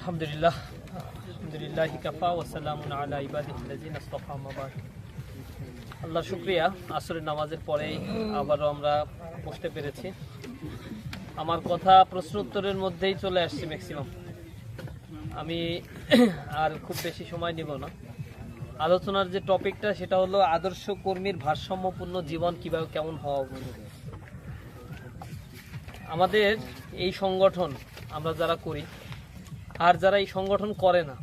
আলহামদুলিল্লাহ আলহামদুলিল্লাহি কাফা ওয়া সালামুন আলা ইবাদিহিল্লাযিনা ইসতাফা আম্মা বাদ। আল্লাহর শুকরিয়া, আসরের নামাজের পরেই আবারও আমরা বসতে পেরেছি। আমার কথা প্রশ্ন উত্তরের মধ্যেই চলে আসছে ম্যাক্সিমাম। আমি আর খুব বেশি সময় নিব না। আলোচনার যে টপিকটা সেটা হলো আদর্শ কর্মীর ভারসাম্যপূর্ণ জীবন কিভাবে কেমন হওয়া উচিত। আমাদের এই সংগঠন আমরা যারা করি আর যারা এই সংগঠন করে না,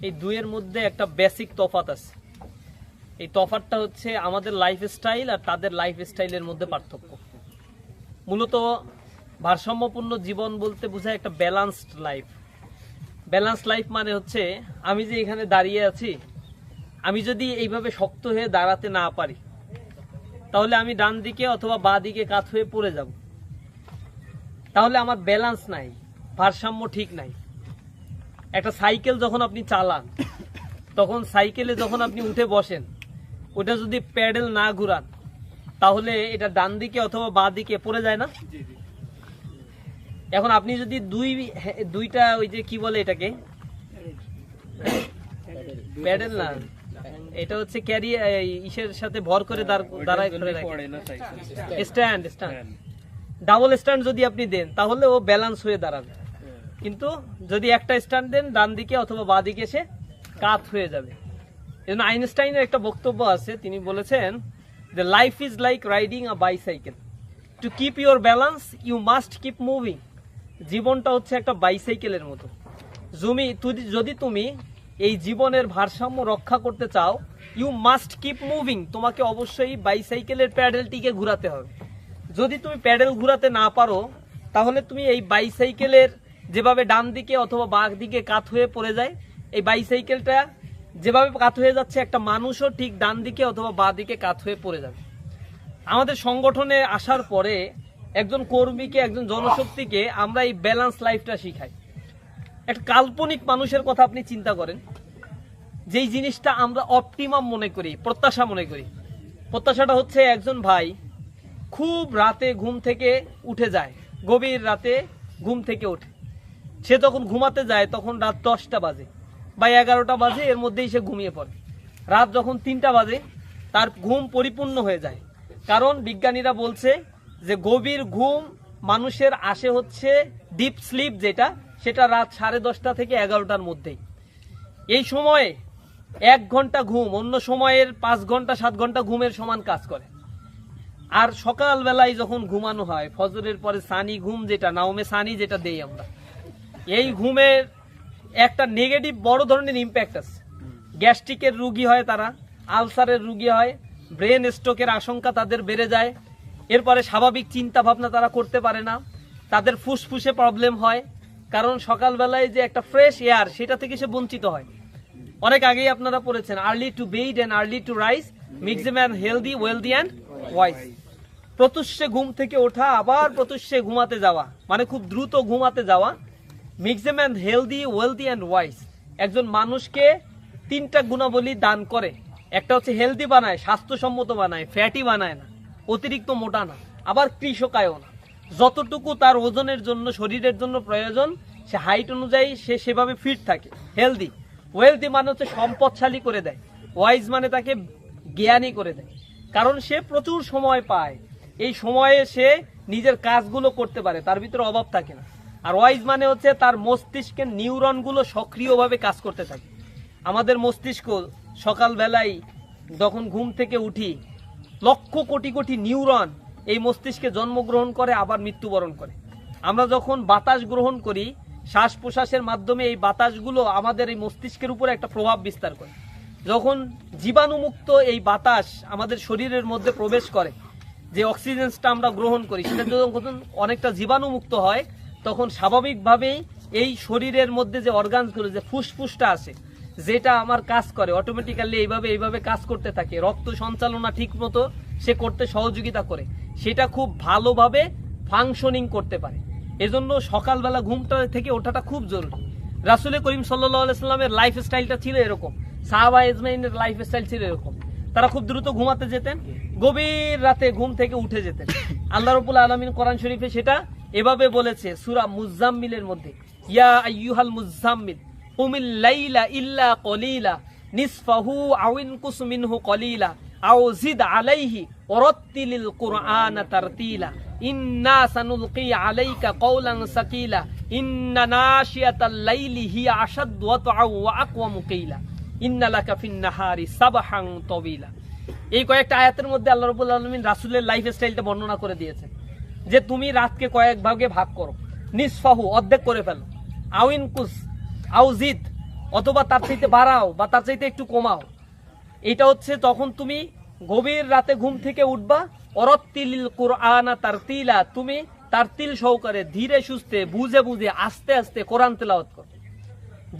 এই দুইয়ের মধ্যে একটা বেসিক তফাৎ আছে। এই তফাৎটা হচ্ছে আমাদের লাইফস্টাইল আর তাদের লাইফস্টাইলের মধ্যে পার্থক্য। মূলত ভারসাম্যপূর্ণ জীবন বলতে বোঝায় একটা ব্যালান্সড লাইফ। ব্যালান্সড লাইফ মানে হচ্ছে আমি যে এখানে দাঁড়িয়ে আছি, আমি যদি এইভাবে শক্ত হয়ে দাঁড়াতে না পারি তাহলে আমি ডান দিকে অথবা বাঁ দিকে কাত হয়ে পড়ে যাব। তাহলে আমার ব্যালান্স নাই, ভারসাম্য ঠিক নাই। একটা সাইকেল যখন আপনি চালান, তখন সাইকেলে যখন আপনি উঠে বসেন, ওটা যদি প্যাডেল না ঘুরান তাহলে এটা ডান দিকে অথবা বাঁ দিকে পড়ে যায় না। এখন আপনি যদি দুইটা ওই যে কি বলে এটাকে, প্যাডেল না, এটা হচ্ছে ক্যারি ইসের সাথে ভর করে দাঁড়ায় করে স্ট্যান্ড ডাবল স্ট্যান্ড যদি আপনি দেন তাহলে ও ব্যালেন্স হয়ে দাঁড়াবে। কিন্তু যদি একটা স্ট্যান্ড দেন ডান দিকে অথবা বাঁ দিকে সে কাত হয়ে যাবে। এজন্য আইনস্টাইনের একটা বক্তব্য আছে, তিনি বলেছেন যে life is like riding a bicycle, to keep your balance you must keep moving. জীবনটা হচ্ছে একটা বাইসাইকেলের মতো। যদি তুমি এই জীবনের ভারসাম্য রক্ষা করতে চাও, ইউ মাস্ট কিপ মুভিং। তোমাকে অবশ্যই বাইসাইকেলের প্যাডেলটিকে ঘুরাতে হবে। যদি তুমি প্যাডেল ঘুরাতে না পারো তাহলে তুমি এই বাইসাইকেলের যেভাবে ডান দিকে অথবা বাঁ দিকে কাত হয়ে পড়ে যায়, এই বাইসাইকেলটা যেভাবে কাত হয়ে যাচ্ছে একটা মানুষও ঠিক ডান দিকে অথবা বাঁ দিকে কাত হয়ে পড়ে যাবে। আমাদের সংগঠনে আসার পরে একজন কর্মীকে, একজন জনশক্তিকে আমরা এই ব্যালেন্স লাইফটা শিখাই। একটা কাল্পনিক মানুষের কথা আপনি চিন্তা করেন, যেই জিনিসটা আমরা অপটিমাম মনে করি, প্রত্যাশা মনে করি। প্রত্যাশাটা হচ্ছে একজন ভাই খুব রাতে ঘুম থেকে উঠে যায়, গভীর রাতে ঘুম থেকে ওঠে। সে যখন ঘুমাতে যায় তখন রাত 10টা বাজে বা 11টা বাজে, এর মধ্যেই সে ঘুমিয়ে পড়ে। রাত যখন 3টা বাজে তার ঘুম পরিপূর্ণ হয়ে যায়। কারণ বিজ্ঞানীরা বলছে যে গভীর ঘুম মানুষের আসে হচ্ছে ডিপ স্লিপ, সেটা রাত 10:30 থেকে 11টার মধ্যেই। এই সময়ে 1 ঘন্টা ঘুম অন্য সময়ের 5 ঘন্টা 7 ঘন্টা ঘুমের সমান কাজ করে। আর সকালবেলায় যখন ঘুমানো হয়, ফজরের পরে সানি ঘুম, যেটা নাওমে সানি যেটা দেই আমরা, এই ঘুমের একটা নেগেটিভ বড় ধরনের ইম্প্যাক্ট আছে। গ্যাস্ট্রিকের রোগী হয় তারা, আলসারের রোগী হয়, ব্রেন স্ট্রোকের আশঙ্কা তাদের বেড়ে যায়। এরপরে স্বাভাবিক চিন্তা ভাবনা তারা করতে পারে না, তাদের ফুসফুসে প্রবলেম হয়। কারণ সকালবেলায় যে একটা ফ্রেশ এয়ার, সেটা থেকে সে বঞ্চিত হয়। অনেক আগেই আপনারা পড়েছেন, early to bed and early to rise makes a man healthy, wealthy and wise. প্রত্যুষে ঘুম থেকে ওঠা আবার প্রত্যুষে ঘুমাতে যাওয়া, মানে খুব দ্রুত ঘুমাতে যাওয়া, makes a man healthy, wealthy and wise. একজন মানুষকে 3টা গুণাবলী দান করে। একটা হচ্ছে হেলদি বানায়, স্বাস্থ্যসম্মত বানায়, ফ্যাটি বানায় না, অতিরিক্ত মোটা না, আবার কৃষকায়ও না। যতটুকু তার ওজনের জন্য, শরীরের জন্য প্রয়োজন, সে হাইট অনুযায়ী সে সেভাবে ফিট থাকে, হেলদি। ওয়েলদি মানে হচ্ছে সম্পদশালী করে দেয়, ওয়াইজ মানে তাকে জ্ঞানী করে দেয়। কারণ সে প্রচুর সময় পায়, এই সময়ে সে নিজের কাজগুলো করতে পারে, তার ভিতরে অভাব থাকে না। আর ওয়াইজ মানে হচ্ছে তার মস্তিষ্কের নিউরনগুলো সক্রিয়ভাবে কাজ করতে থাকে। আমাদের মস্তিষ্ক সকালবেলায় যখন ঘুম থেকে উঠি, লক্ষ কোটি কোটি নিউরন এই মস্তিষ্কে জন্মগ্রহণ করে আবার মৃত্যুবরণ করে। আমরা যখন বাতাস গ্রহণ করি, শ্বাস প্রশ্বাসের মাধ্যমে এই বাতাসগুলো আমাদের এই মস্তিষ্কের উপরে একটা প্রভাব বিস্তার করে। যখন জীবাণুমুক্ত এই বাতাস আমাদের শরীরের মধ্যে প্রবেশ করে, যে অক্সিজেনটা আমরা গ্রহণ করি, সেটা যখন অনেকটা জীবাণুমুক্ত হয়, তখন স্বাভাবিকভাবেই এই শরীরের মধ্যে যে অর্গানসগুলো, যে ফুসফুসটা আছে, যেটা আমার কাজ করে অটোমেটিক্যালি এইভাবে কাজ করতে থাকে, রক্ত সঞ্চালনা ঠিক মতো সে করতে সহযোগিতা করে, সেটা খুব ভালোভাবে ফাংশনিং করতে পারে। এজন্য সকালবেলা ঘুমটা থেকে ওঠাটা খুব জরুরি। রাসূল করিম সাল্লাল্লাহু আলাইহি সাল্লামের লাইফস্টাইলটা ছিল এরকম, সাহাবা আজমাইনের লাইফস্টাইল ছিল এরকম। তারা খুব দ্রুত ঘুমাতে যেতেন, গভীর রাতে ঘুম থেকে উঠে যেতেন। আল্লাহ রাব্বুল আলামিন কোরআন শরীফে সেটা এভাবে বলেছে সূরা মুজাম্মিলের মধ্যে, ইয়া আইয়ুহাল মুযাম্মিল কুমিল লাইলা ইল্লা কলিলা নিসফাহু আও ইনকুস মিনহু কলিলা আও জিদ আলাইহি ওয়ারাত্তিলিল কুরআনা তারতিলা ইন্না সানুলকি আলাইকা কওলান সাকিলা ইন্না নাশিয়াতাল লাইলি হিয়া আশাদ্দু ওয়াতআ ওয়া আকওয়ামু কিলা ইন্না লাকা ফিন নাহারি সাবহান তাওয়িলা। এই কয়েকটা আয়াতের মধ্যে আল্লাহ রাব্বুল আলামিন রাসূলের লাইফ স্টাইলটা বর্ণনা করে দিয়েছেন যে তুমি রাতকে কয়েক ভাগে ভাগ করো, নিসফাহু অর্ধেক করে ফেলো, আও ইনকুস আও জিদ অথবা তার চাইতে বাড়াও বা তার চাইতে একটু কমাও। এটা হচ্ছে তখন তুমি গভীর রাতে ঘুম থেকে উঠবা, ওয়ারাত্তিলিল কুরআনা তারতিলা, তুমি তারতিল সহকারে ধীরে সুস্থে বুঝে বুঝে আস্তে আস্তে কোরআন তেলাওয়াত করো।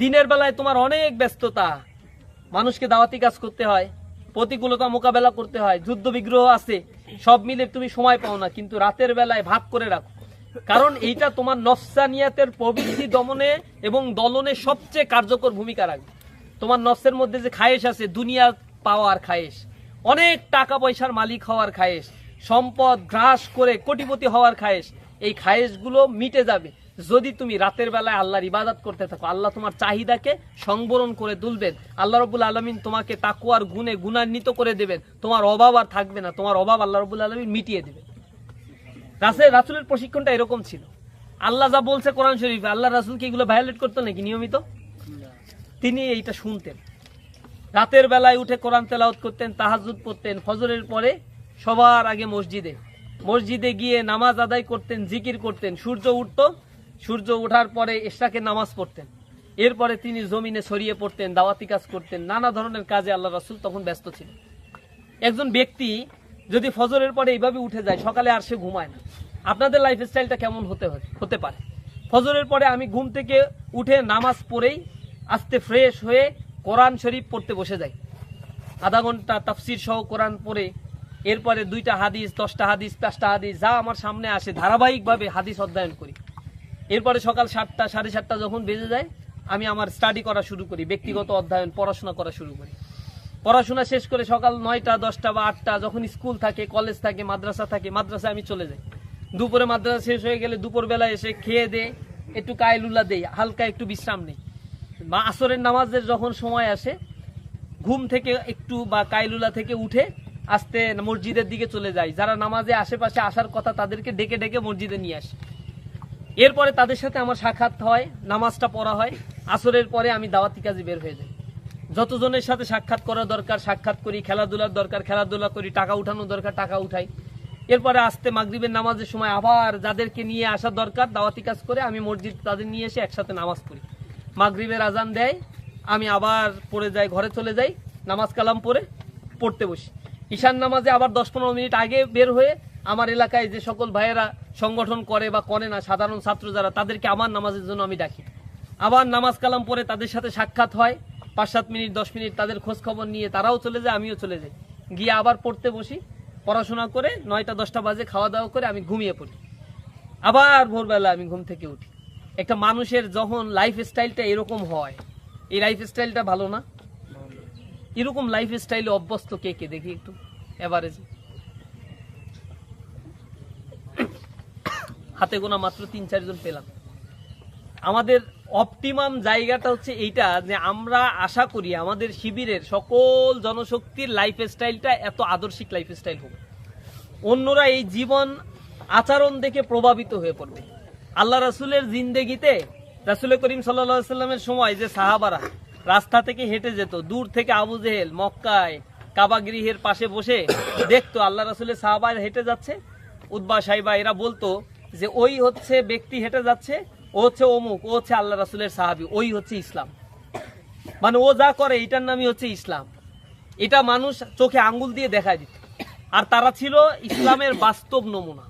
দিনের বেলায় তোমার অনেক ব্যস্ততা, মানুষকে দাওয়াতি কাজ করতে হয়, প্রতিকূলতা মোকাবেলা করতে হয়, যুদ্ধ বিগ্রহ আছে, সব মিলে তুমি সময় পাও না, কিন্তু রাতের বেলায় ভাগ করে রাখো, কারণ এইটা তোমার নফসানিয়াতের প্রবৃত্তি দমনে এবং দলনে সবচেয়ে কার্যকর ভূমিকা রাখবে। তোমার নফসের মধ্যে যে খায়েশ আছে, দুনিয়া পাওয়ার খায়েশ, অনেক টাকা পয়সার মালিক হওয়ার খায়েশ, সম্পদ গ্রাস করে কোটিপতি হওয়ার খায়েশ, এই খায়েশগুলো মিটে যাবে যদি তুমি রাতের বেলায় আল্লাহর ইবাদত করতে থাকো। আল্লাহ তোমার চাহিদাকে সংবরণ করে তুলবেন, আল্লাহ রাব্বুল আলামিন তোমাকে তাকওয়ার গুণে গুণান্বিত করে দেবেন, তোমার অভাব আর থাকবে না, তোমার অভাব আল্লাহ রাব্বুল আলামিন মিটিয়ে দেবেন। রাসূলের প্রশিক্ষণটা এরকম ছিল। আল্লাহ যা বলছে কোরআন শরীফে, আল্লাহ রাসূল কি এগুলো ভায়োলেট করতো নাকি নিয়মিত? তিনি এইটা শুনতেন, রাতের বেলায় উঠে কোরআন তেলাওয়াত করতেন, তাহাজ্জুদ পড়তেন, ফজরের পরে সবার আগে মসজিদে গিয়ে নামাজ আদায় করতেন, জিকির করতেন, সূর্য উঠতো, সূর্য ওঠার পরে ইশরাকের নামাজ পড়তেন, এরপরে তিনি জমিনে ছড়িয়ে পড়তেন, দাওয়াতি কাজ করতেন, নানা ধরনের কাজে আল্লাহ রাসূল তখন ব্যস্ত ছিলেন। একজন ব্যক্তি যদি ফজরের পরে এইভাবে উঠে যায়, সকালে আর সে ঘুমায় না, আপনাদের লাইফ স্টাইলটা কেমন হতে পারে? ফজরের পরে আমি ঘুম থেকে উঠে নামাজ পড়েই আস্তে ফ্রেশ হয়ে কোরআন শরীফ পড়তে বসে যাই, আধা ঘন্টা তাফসির সহ কোরআন পড়ে, এরপরে 2টা হাদিস, 10টা হাদিস, 5টা হাদিস যা আমার সামনে আসে ধারাবাহিকভাবে হাদিস অধ্যয়ন করি। এরপরে সকাল 7টা 7:30 যখন বেজে যায়, আমি আমার স্টাডি করা শুরু করি, ব্যক্তিগত অধ্যয়ন পড়াশোনা করা শুরু করি। পড়াশোনা শেষ করে সকাল 9টা 10টা বা 8টা যখন স্কুল থাকে, কলেজ থাকে, মাদ্রাসা থাকে, মাদ্রাসায় আমি চলে যাই। দুপুরে মাদ্রাসা শেষ হয়ে গেলে দুপুরবেলা এসে খেয়ে দে একটু কায়লুলা দেই, হালকা একটু বিশ্রাম নেই। আসরের নামাজের যখন সময় আসে, ঘুম থেকে একটু বা কায়লুলা থেকে উঠে আস্তে মসজিদের দিকে চলে যাই। যারা নামাজে আশেপাশে আসার কথা তাদেরকে ডেকে ডেকে মসজিদে নিয়ে আসি। এরপরে তাদের সাথে আমার সাক্ষাৎ হয়, নামাজটা পড়া হয়। আসরের পরে আমি দাওয়াতি কাজে বের হয়ে যাই, যতজনের সাথে সাক্ষাৎ করা দরকার সাক্ষাৎ করি, খেলাধুলার দরকার খেলাধুলা করি, টাকা উঠানো দরকার টাকা উঠাই। এরপরে আসতে মাগরিবের নামাজের সময় আবার যাদেরকে নিয়ে আসা দরকার দাওয়াতি কাজ করে আমি মসজিদ তাদের নিয়ে এসে একসাথে নামাজ পড়ি। মাগরিবের আজান দেয়, আমি আবার পড়ে যাই, ঘরে চলে যাই, নামাজ কালাম পড়তে বসি। ঈশান নামাজে আবার 10-15 মিনিট আগে বের হয়ে আমার এলাকায় যে সকল ভাইয়েরা সংগঠন করে বা করে না, সাধারণ ছাত্র যারা, তাদেরকে আমার নামাজের জন্য আমি ডাকি। আবার নামাজ কালাম পরে তাদের সাথে সাক্ষাৎ হয়, 5-7 মিনিট 10 মিনিট তাদের খোঁজ খবর নিয়ে তারাও চলে যায়, আমিও চলে যাই, গিয়ে আবার পড়তে বসি। পড়াশোনা করে 9টা 10টা বাজে খাওয়া দাওয়া করে আমি ঘুমিয়ে পড়ি। আবার ভোরবেলা আমি ঘুম থেকে উঠি। একটা মানুষের যখন লাইফ স্টাইলটা এরকম হয়, এই লাইফ স্টাইলটা ভালো না? এরকম লাইফ স্টাইলে অভ্যস্ত কে কে দেখি একটু এভারেজে? হাতে গোনা মাত্র 3-4 জন পেলাম। আমাদের অপটিমাম জায়গাটা হচ্ছে এইটা যে আমরা আশা করি আমাদের শিবিরের সকল জনশক্তির লাইফ স্টাইলটা এত আদর্শিক লাইফ স্টাইল হোক, অন্যরা এই জীবন আচরণ দেখে প্রভাবিত হয়ে পড়বে। আল্লাহ রাসূলের জিন্দেগিতে রাসূল করিম সাল্লাল্লাহু আলাইহি ওয়াসাল্লামের সময় যে সাহাবারা রাস্তা থেকে হেঁটে যেত, দূর থেকে আবু জেহেল মক্কায় কাবা গৃহের পাশে বসে দেখতো আল্লাহ রাসূলের সাহাবারা হেঁটে যাচ্ছে, উতবা সাইবা এরা বলতো যে ওই হচ্ছে ব্যক্তি হেঁটে যাচ্ছে, ও হচ্ছে অমুক, ও হচ্ছে আল্লাহ রাসূলের সাহাবী, ওই হচ্ছে ইসলাম। মানে ও যা করে এটার নামই হচ্ছে ইসলাম। এটা মানুষ চোখে আঙ্গুল দিয়ে দেখায় দিত। আর তারা ছিল ইসলামের বাস্তব নমুনা।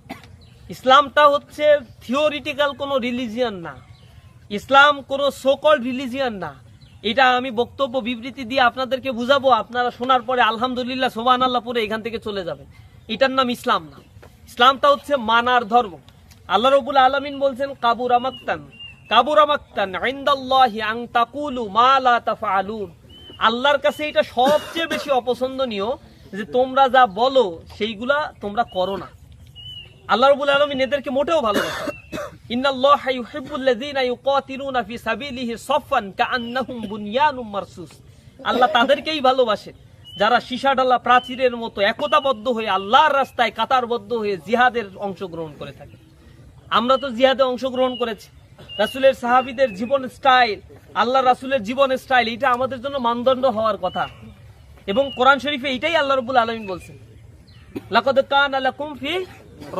ইসলামটা হচ্ছে থিওরিটিক্যাল কোনো রিলিজিয়ান না, ইসলাম কোনো সোকল্ড রিলিজিয়ান না। এটা আমি বক্তব্য বিবৃতি দিয়ে আপনাদেরকে বুঝাবো, আপনারা শোনার পরে আলহামদুলিল্লাহ সুবহানাল্লাহ পরে এখান থেকে চলে যাবেন। এটার নাম ইসলাম না। ইসলামটা হচ্ছে মানার ধর্ম। আল্লাহ রাব্বুল আলামিন বলছেন কাবুরা মাকতান ইনদাল্লাহি আন তাকুলু মা লা তাফআলুন। আল্লাহর কাছে এটা সবচেয়ে বেশি অপছন্দনীয় যে তোমরা যা বলো সেইগুলা তোমরা করো না। আল্লাহ রাব্বুল আলামিন এদেরকে মোটেও ভালোবাসেন না। ইন্নাল্লাহা ইউহিব্বুল্লাযীনা ইউকাতিলুনা ফি সাবিলিহি সাফফান কাআন্নাহুম বুনয়ানুম মারসুস। আল্লাহ তাদেরকেই ভালোবাসেন যারা সীসাঢালা প্রাচীরের মতো একতাবদ্ধ হয়ে আল্লাহর রাস্তায় কাতারবদ্ধ হয়ে জিহাদের অংশগ্রহণ করে থাকে। আমরা তো জিহাদে অংশগ্রহণ করেছি। রাসূলের সাহাবীদের জীবন স্টাইল, আল্লাহ রাসূলের জীবন স্টাইল, এটা আমাদের জন্য মানদণ্ড হওয়ার কথা। এবং কোরআন শরীফে এটাই আল্লাহ রাব্বুল আলামিন বলছেন, লাকাদ কানা লাকুম ফি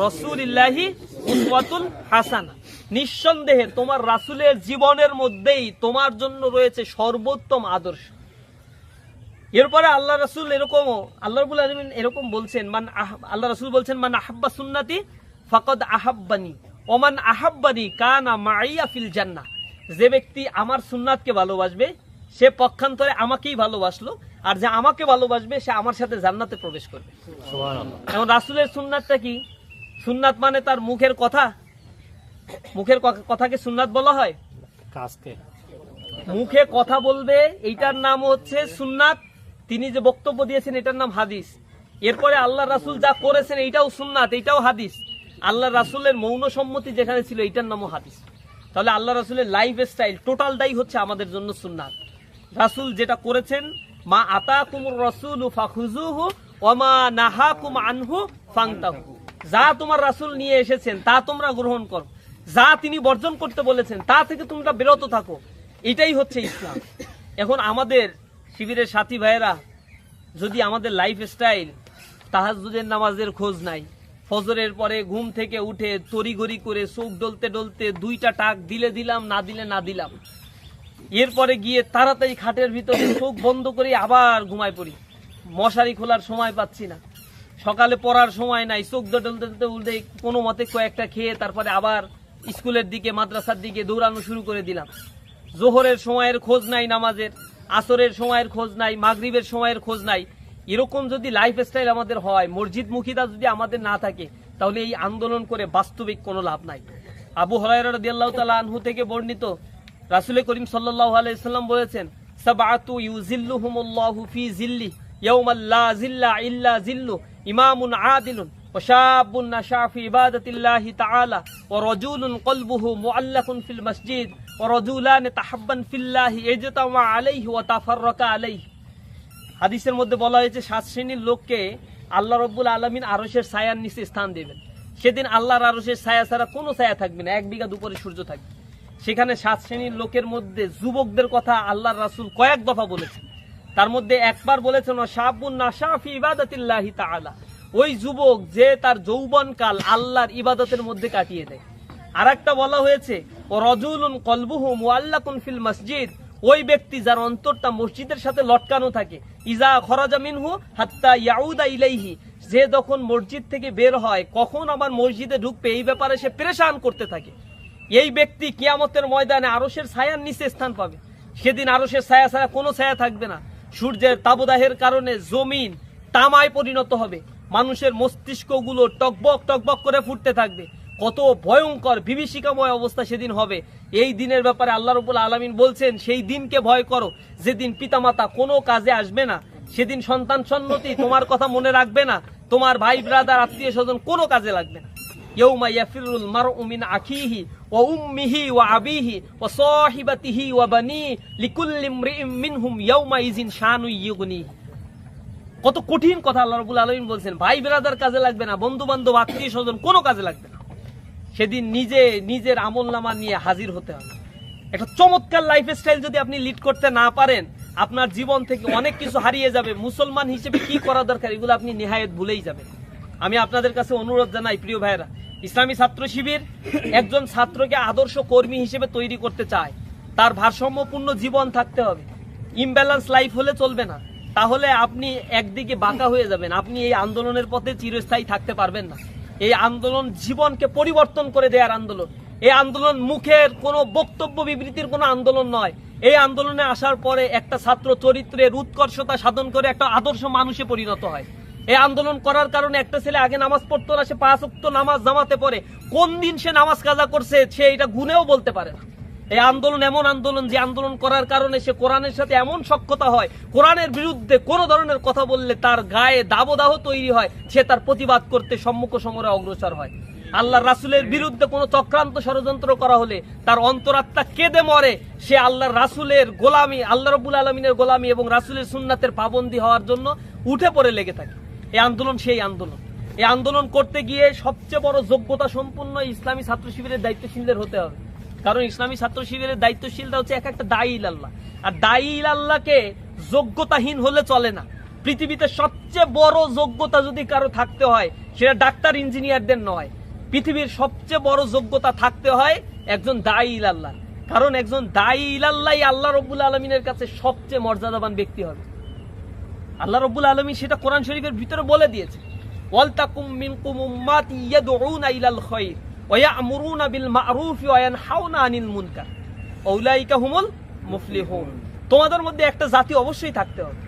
রাসূলিল্লাহি উসওয়াতুন হাসানাহ। নিঃসন্দেহে তোমার রাসূলের জীবনের মধ্যেই তোমার জন্য রয়েছে সর্বোত্তম আদর্শ। এরপরে আল্লাহ রাসূল আল্লাহ রাব্বুল আলামিন এরকম বলছেন, আল্লাহ রাসূল বলছেন, মান আহাব্বা সুন্নতি ফাকাদ আহাব্বানি ওয়া মান আহাব্বানি কানা মাইয়া ফিল জান্নাহ। যে ব্যক্তি আমার সুন্নাতকে ভালোবাসবে সে পক্ষান্তরে আমাকেই ভালোবাসলো, আর যে আমাকে ভালোবাসবে সে আমার সাথে জান্নাতে প্রবেশ করবে। সুবহানাল্লাহ। এখন রাসূলের সুন্নাতটা কি? সুন্নাত মানে তার মুখের কথা। মুখের কথাকে সুন্নাত বলা হয়? কাজকে মুখে কথা বলবে এইটার নাম হচ্ছে সুন্নাত। তিনি যে বক্তব্য দিয়েছেন এটার নাম হাদিস। এরপরে আল্লাহ রাসূল যা করেছেন এইটাও সুন্নাত, এইটাও হাদিস। আল্লাহ রাসূলের মৌন সম্মতি যেখানে ছিল এইটার নামও হাদিস। তাহলে আল্লাহ রাসূলের লাইফ স্টাইল টোটালটাই হচ্ছে আমাদের জন্য সুন্নাত। রাসূল যেটা করেছেন, মা আতাকুমুর রাসূলু ফাখুযুহু ওয়া মা নাহাকুম আনহু ফান্তাহু। যা তোমার রাসূল নিয়ে এসেছেন তা তোমরা গ্রহণ করো, যা তিনি বর্জন করতে বলেছেন তা থেকে তোমরা বিরত থাকো। এটাই হচ্ছে ইসলাম। এখন আমাদের শিবিরের সাথী ভাইয়েরা যদি আমাদের লাইফ স্টাইল, তাহাজ্জুদের নামাজের খোঁজ নাই, ফজরের পরে ঘুম থেকে উঠে তড়িঘড়ি করে চোখ ডলতে ডলতে দুইটা টাক দিলে দিলাম, না দিলে না দিলাম, এরপরে গিয়ে তাড়াতাড়ি খাটের ভিতরে চোখ বন্ধ করে আবার ঘুমায় পড়ি, মশারি খোলার সময় পাচ্ছি না, সকালে পড়ার সময় নাই, চোখ ডলতে উল্টে কোনো মতে কয়েকটা খেয়ে তারপরে আবার স্কুলের দিকে মাদ্রাসার দিকে দৌড়ানো শুরু করে দিলাম। জোহরের সময়ের খোঁজ নাই নামাজের, আসরের সময়ের খোঁজ নাই, মাগরিবের সময়ের খোঁজ নাই। এরকম যদি লাইফ স্টাইল আমাদের হয়, মসজিদ মুখিতা যদি আমাদের না থাকে, তাহলে এই আন্দোলন করে বাস্তবিক কোনো লাভ নাই। আবু হুরায়রা রাদিয়াল্লাহু তাআলা আনহু থেকে বর্ণিত, রাসূল করিম সাল্লাল্লাহু আলাইহি ওয়াসাল্লাম বলেছেন, সাবআতু ইউজিল্লুহুমুল্লাহু ফি জিল্লি ইয়াওমা লা জিল্লা ইল্লা জিল্লু ইমামুন আদিলুন ওয়া শাবুন নাশা ফি ইবাদাতিল্লাহি তাআলা ওয়া রাজুলুন কলবুহু মুআল্লাকুন ফিল মসজিদ ওয়া রাজুলান তাহাব্বান ফিল্লাহি ইজতামা আলাইহি ওয়া তাফাররাকা আলাইহি। হাদিসের মধ্যে বলা হয়েছে 7 শ্রেণীর লোককে আল্লাহ রাব্বুল আলামিন আরশের ছায়ার নিচে স্থান দেবেন। সেদিন আল্লাহর আরশের ছায়া ছাড়া কোনো ছায়া থাকবে না, 1 বিঘা দুপুরে সূর্য থাকবে। সেখানে 7 শ্রেণীর লোকের মধ্যে যুবকদের কথা আল্লাহর রাসূল কয়েক দফা বলেছেন। তার মধ্যে একবার বলেছেন, শাবুন নাশা ফি ইবাদাতিল্লাহি তাআলা, ওই যুবক যে তার যৌবনকাল আল্লাহর ইবাদতের মধ্যে কাটিয়ে দেয়। আরেকটা বলা হয়েছে, ও রাজুলুন কলবুহু মুআল্লাকুন ফিল মসজিদ, ওই ব্যক্তি যার অন্তরটা মসজিদের সাথে লটকানো থাকে, ইজা খরাজা মিনহু হাত্তা ইয়াউদা ইলাইহি, যে যখন মসজিদ থেকে বের হয় কখন আবার মসজিদে ঢুকবে এই ব্যাপারে সে পেরেশান করতে থাকে। এই ব্যক্তি কিয়ামতের ময়দানে আরশের ছায়ার নিচে স্থান পাবে। সেদিন আরশের ছায়া ছাড়া কোনো ছায়া থাকবে না। সূর্যের তাপদাহের কারণে জমিন তামায় পরিণত হবে, মানুষের মস্তিষ্কগুলো টকবক টকবক করে ফুটতে থাকবে। কত ভয়ঙ্কর বিভীষিকাময় অবস্থা সেদিন হবে। এই দিনের ব্যাপারে আল্লাহ রাব্বুল আলামিন বলছেন, সেই দিনকে ভয় করো যেদিন পিতামাতা কোনো কাজে আসবে না, সেদিন সন্তান সন্ততি তোমার কথা মনে রাখবে না, তোমার ভাই ব্রাদার আত্মীয় স্বজন কোনো কাজে লাগবে না। ইয়াউমা ইয়াফিরুল মারউ মিন আখিহি ওয়া উম্মিহি ওয়া আবিহি ওয়া সাহিবাতিহি ওয়া বানি লিকুল্লি ইমরিইম মিনহুম ইয়াউমা ইযিন শানু ইউগনি। কত কঠিন কথা আল্লাহ রাব্বুল আলামিন বলছেন। ভাই ব্রাদার কাজে লাগবে না, বন্ধু বান্ধব আত্মীয় স্বজন কোনো কাজে লাগবে না। সেদিন নিজের আমলনামা নিয়ে হাজির হতে হবে। একটা চমৎকার লাইফ স্টাইল যদি আপনি লিড করতে না পারেন, আপনার জীবন থেকে অনেক কিছু হারিয়ে যাবে। মুসলমান হিসেবে কি করা দরকার এগুলো আপনি নিহায়েত ভুলেই যাবেন। আমি আপনাদের কাছে অনুরোধ জানাই, প্রিয় ভাইরা, ইসলামী ছাত্র শিবির একজন ছাত্রকে আদর্শ কর্মী হিসেবে তৈরি করতে চায়। তার ভারসাম্যপূর্ণ জীবন থাকতে হবে, ইমব্যালেন্স লাইফ হলে চলবে না। তাহলে আপনি একদিকে বাঁকা হয়ে যাবেন, আপনি এই আন্দোলনের পথে চিরস্থায়ী থাকতে পারবেন না। এই আন্দোলন জীবনকে পরিবর্তন করে দেওয়ার আন্দোলন। এই আন্দোলন মুখের কোনো বক্তব্য বিবৃতির কোনো আন্দোলন নয়। এই আন্দোলনে আসার পরে একটা ছাত্র চরিত্রের উৎকর্ষতা সাধন করে একটা আদর্শ মানুষে পরিণত হয়। এই আন্দোলন করার কারণে একটা ছেলে আগে নামাজ পড়তো না, সে 5 ওয়াক্ত নামাজ জামাতে পড়ে, কোন দিন সে নামাজ কাজা করছে সে এটা গুনেও বলতে পারে না। এই আন্দোলন এমন আন্দোলন যে আন্দোলন করার কারণে সে কোরআনের সাথে এমন সখ্যতা হয়, কোরআনের বিরুদ্ধে কোনো ধরনের কথা বললে তার গায়ে দাবদাহ তৈরি হয়, সে তার প্রতিবাদ করতে সম্মুখ সমরে অগ্রসর হয়। আল্লাহর রাসূলের বিরুদ্ধে কোনো চক্রান্ত ষড়যন্ত্র করা হলে তার অন্তরাত্মা কেঁদে মরে, সে আল্লাহর রাসূলের গোলামি, আল্লাহ রাব্বুল আলামিনের গোলামি এবং রাসূলের সুন্নাতের পাবন্দী হওয়ার জন্য উঠে পড়ে লেগে থাকে। এই আন্দোলন সেই আন্দোলন। এই আন্দোলন করতে গিয়ে সবচেয়ে বড় যোগ্যতা সম্পন্ন ইসলামী ছাত্র শিবিরের দায়িত্বশীলদের হতে হবে। কারণ ইসলামী ছাত্র শিবিরের দায়িত্বশীলরা হচ্ছে এক একটা দায়ী ইলাল্লাহ। আর দায়ী ইলাল্লাহকে যোগ্যতাহীন হলে চলে না। পৃথিবীতে সবচেয়ে বড় যোগ্যতা যদি কারো থাকতে হয়, সেটা ডাক্তার ইঞ্জিনিয়ারদের নয়। পৃথিবীর সবচেয়ে বড় যোগ্যতা থাকতে হয় একজন দায়ী ইলাল্লাহ। কারণ একজন দায়ী ইলাল্লাহ আল্লাহ রাব্বুল আলামিনের কাছে সবচেয়ে মর্যাদাবান ব্যক্তি হবে। আল্লাহ রাব্বুল আলামিন সেটা কোরআন শরীফের ভিতরে বলে দিয়েছে, ওয়ালতাকুম মিনকুম উম্মাতি ইয়াদউনা ইলাল খায়র ওয়া ইয়া'মুরুনা বিল মা'রুফি ওয়া ইয়ানহাউনা আনিল মুনকার উলাইকা হুমুল মুফলিহুন। তোমাদের মধ্যে একটা জাতি অবশ্যই থাকতে হবে